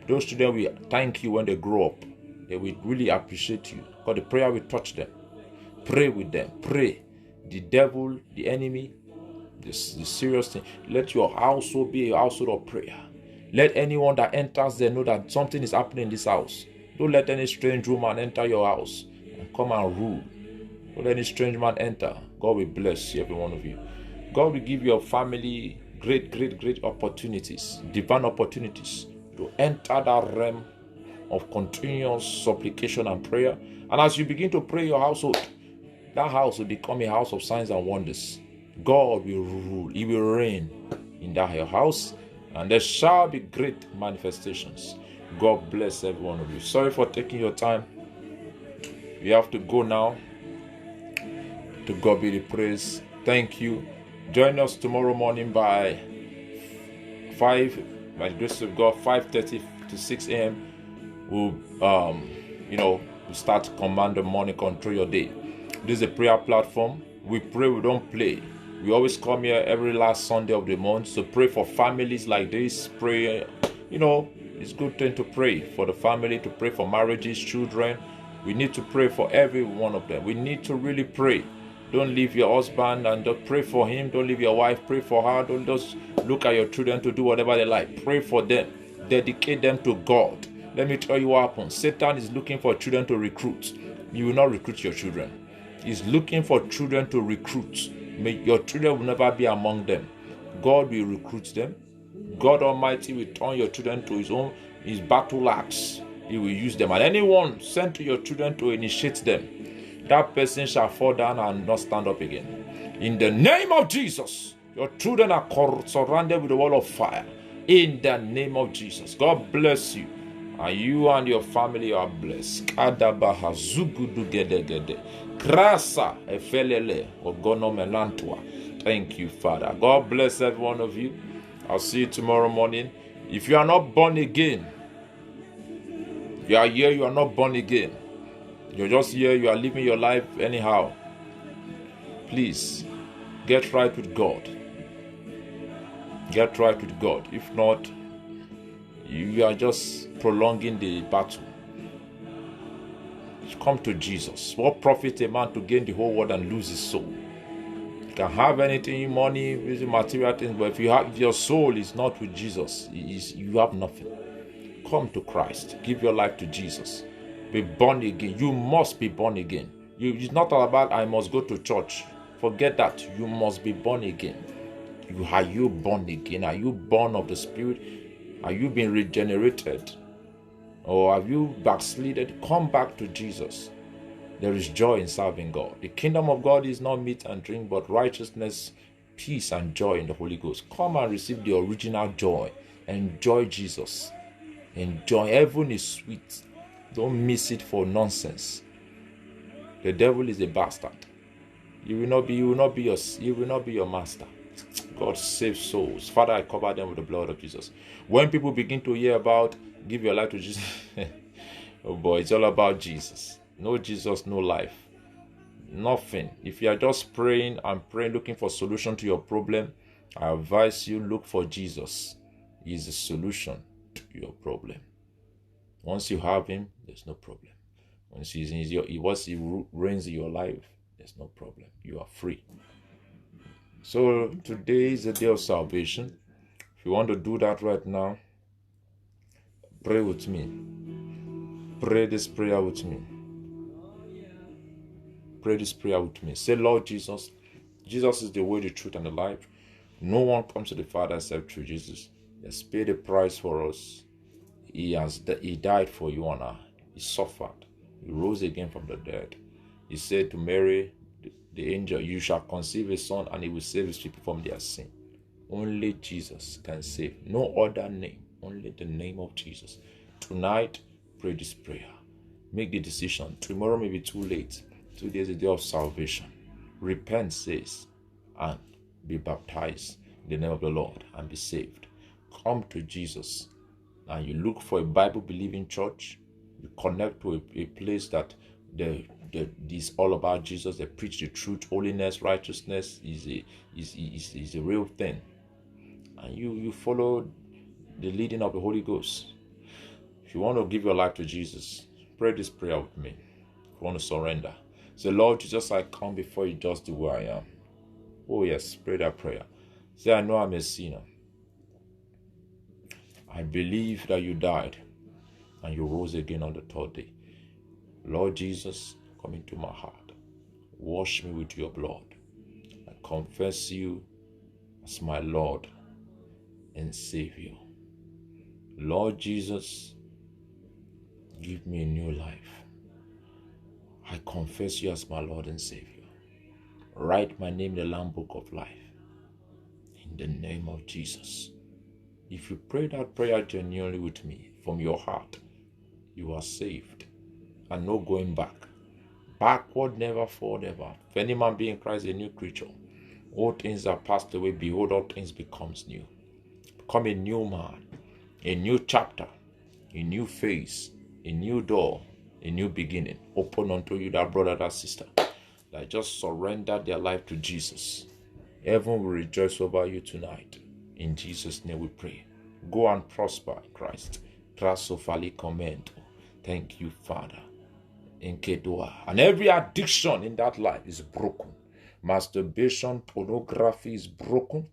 Those children will thank you when they grow up. They will really appreciate you, because the prayer will touch them. Pray with them. Pray. The devil, the enemy, the serious thing. Let your household be a household of prayer. Let anyone that enters there know that something is happening in this house. Don't let any strange woman enter your house and come and rule. Don't let any strange man enter. God will bless every one of you. God will give your family great opportunities, divine opportunities to enter that realm of continuous supplication and prayer. And as you begin to pray your household, that house will become a house of signs and wonders. God will rule. He will reign in that your house, and there shall be great manifestations. God bless every one of you. Sorry for taking your time. We have to go now. To God be the praise. Thank you. Join us tomorrow morning by 5, by the grace of God, 5:30 to 6 a.m. We'll start command the morning, control your day. This is a prayer platform. We pray, we don't play. We always come here every last Sunday of the month. So pray for families like this. Pray, it's good thing to pray for the family, to pray for marriages, children. We need to pray for every one of them. We need to really pray. Don't leave your husband and just pray for him. Don't leave your wife, pray for her. Don't just look at your children to do whatever they like. Pray for them. Dedicate them to God. Let me tell you what happens. Satan is looking for children to recruit. You will not recruit your children. He's looking for children to recruit. Your children will never be among them. God will recruit them. God Almighty will turn your children to his battle axe. He will use them. And anyone sent to your children to initiate them, that person shall fall down and not stand up again. In the name of Jesus, your children are surrounded with the wall of fire. In the name of Jesus, God bless you. And you and your family are blessed. Kadabaha zugudugedegede. Krasa efelele ogonomelantwa. Thank you, Father. God bless every one of you. I'll see you tomorrow morning. If you are not born again, you are here, you are not born again. You're just here, you are living your life anyhow. Please, get right with God. Get right with God. If not, you are just prolonging the battle. Come to Jesus. What profit a man to gain the whole world and lose his soul? You can have anything, money, material things, but if your soul is not with Jesus, you have nothing. Come to Christ. Give your life to Jesus. Be born again. You must be born again. It's not all about I must go to church. Forget that. You must be born again. Are you born again? Are you born of the Spirit? Are you being regenerated? Or have you backslided? Come back to Jesus. There is joy in serving God. The kingdom of God is not meat and drink, but righteousness, peace, and joy in the Holy Ghost. Come and receive the original joy. Enjoy Jesus. Enjoy. Heaven is sweet. Don't miss it for nonsense. The devil is a bastard. He will not be your master. God saves souls. Father, I cover them with the blood of Jesus. When people begin to hear about give your life to Jesus, oh boy, it's all about Jesus. No Jesus, no life. Nothing. If you are just praying and praying, looking for solution to your problem, I advise you look for Jesus. He is the solution to your problem. Once you have him, there's no problem. Once he reigns in your life, there's no problem. You are free. So today is the day of salvation. If you want to do that right now, pray with me. Pray this prayer with me. Pray this prayer with me. Say, Lord Jesus, Jesus is the way, the truth, and the life. No one comes to the Father except through Jesus. He has paid the price for us. He died for you and I. He suffered. He rose again from the dead. He said to Mary, the angel, you shall conceive a son and he will save his people from their sin. Only Jesus can save. No other name. Only the name of Jesus. Tonight, pray this prayer. Make the decision. Tomorrow may be too late. Today is the day of salvation. Repent, says, and be baptized in the name of the Lord and be saved. Come to Jesus. And you look for a Bible-believing church. You connect to a place that is all about Jesus. They preach the truth. Holiness, righteousness is a real thing. And you follow the leading of the Holy Ghost. If you want to give your life to Jesus, pray this prayer with me. If you want to surrender, say, Lord Jesus, I come before you just the way I am. Oh yes, pray that prayer. Say, I know I'm a sinner. I believe that you died and you rose again on the third day. Lord Jesus, come into my heart. Wash me with your blood. I confess you as my Lord and Savior. Lord Jesus, give me a new life. I confess you as my Lord and Savior. Write my name in the Lamb Book of Life. In the name of Jesus. If you pray that prayer genuinely with me from your heart, you are saved and no going back. Backward, never forward, ever. If any man be in Christ, a new creature. All things are passed away. Behold, all things becomes new. Become a new man, a new chapter, a new face, a new door, a new beginning. Open unto you, that brother, that sister, that just surrendered their life to Jesus. Heaven will rejoice over you tonight. In Jesus' name we pray. Go and prosper in Christ. Trasofali comment. Thank you, Father. And every addiction in that life is broken. Masturbation, pornography is broken.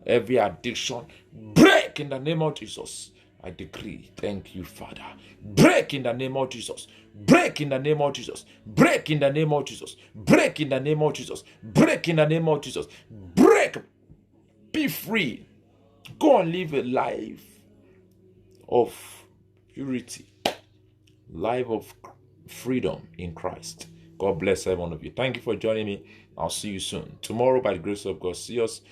Every addiction, break in the name of Jesus. I decree. Thank you, Father. Break in the name of Jesus. Break in the name of Jesus. Break in the name of Jesus. Break in the name of Jesus. Break in the name of Jesus. Break. Be free. Go and live a life of purity. Life of freedom in Christ. God bless every one of you. Thank you for joining me. I'll see you soon. Tomorrow, by the grace of God, see us.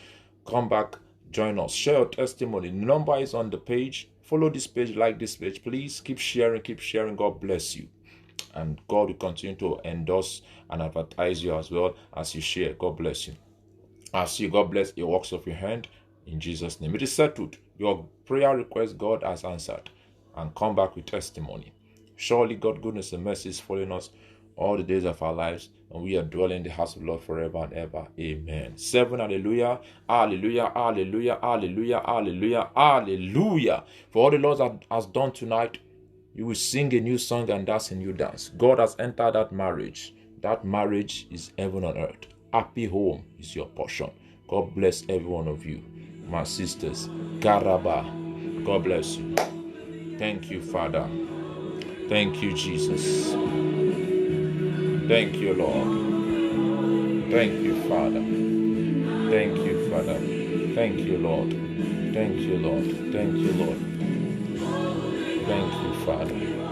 Come back, join us. Share your testimony. The number is on the page. Follow this page, like this page. Please keep sharing, keep sharing. God bless you. And God will continue to endorse and advertise you as well as you share. God bless you. I'll see you. God bless your works of your hand. In Jesus' name. It is settled. Your prayer request, God has answered. And come back with testimony. Surely God's goodness and mercy is following us all the days of our lives, and we are dwelling in the house of the Lord forever and ever. Amen. 7, hallelujah, hallelujah, hallelujah, hallelujah, hallelujah, hallelujah. For all the Lord has done tonight, you will sing a new song and dance a new dance. God has entered that marriage. That marriage is heaven on earth. Happy home is your portion. God bless every one of you. My sisters, Garaba, God bless you. Thank you, Father. Thank you, Jesus. Thank you, Lord. Thank you, Father. Thank you, Father. Thank you, Lord. Thank you, Lord. Thank you, Lord. Thank you, Father.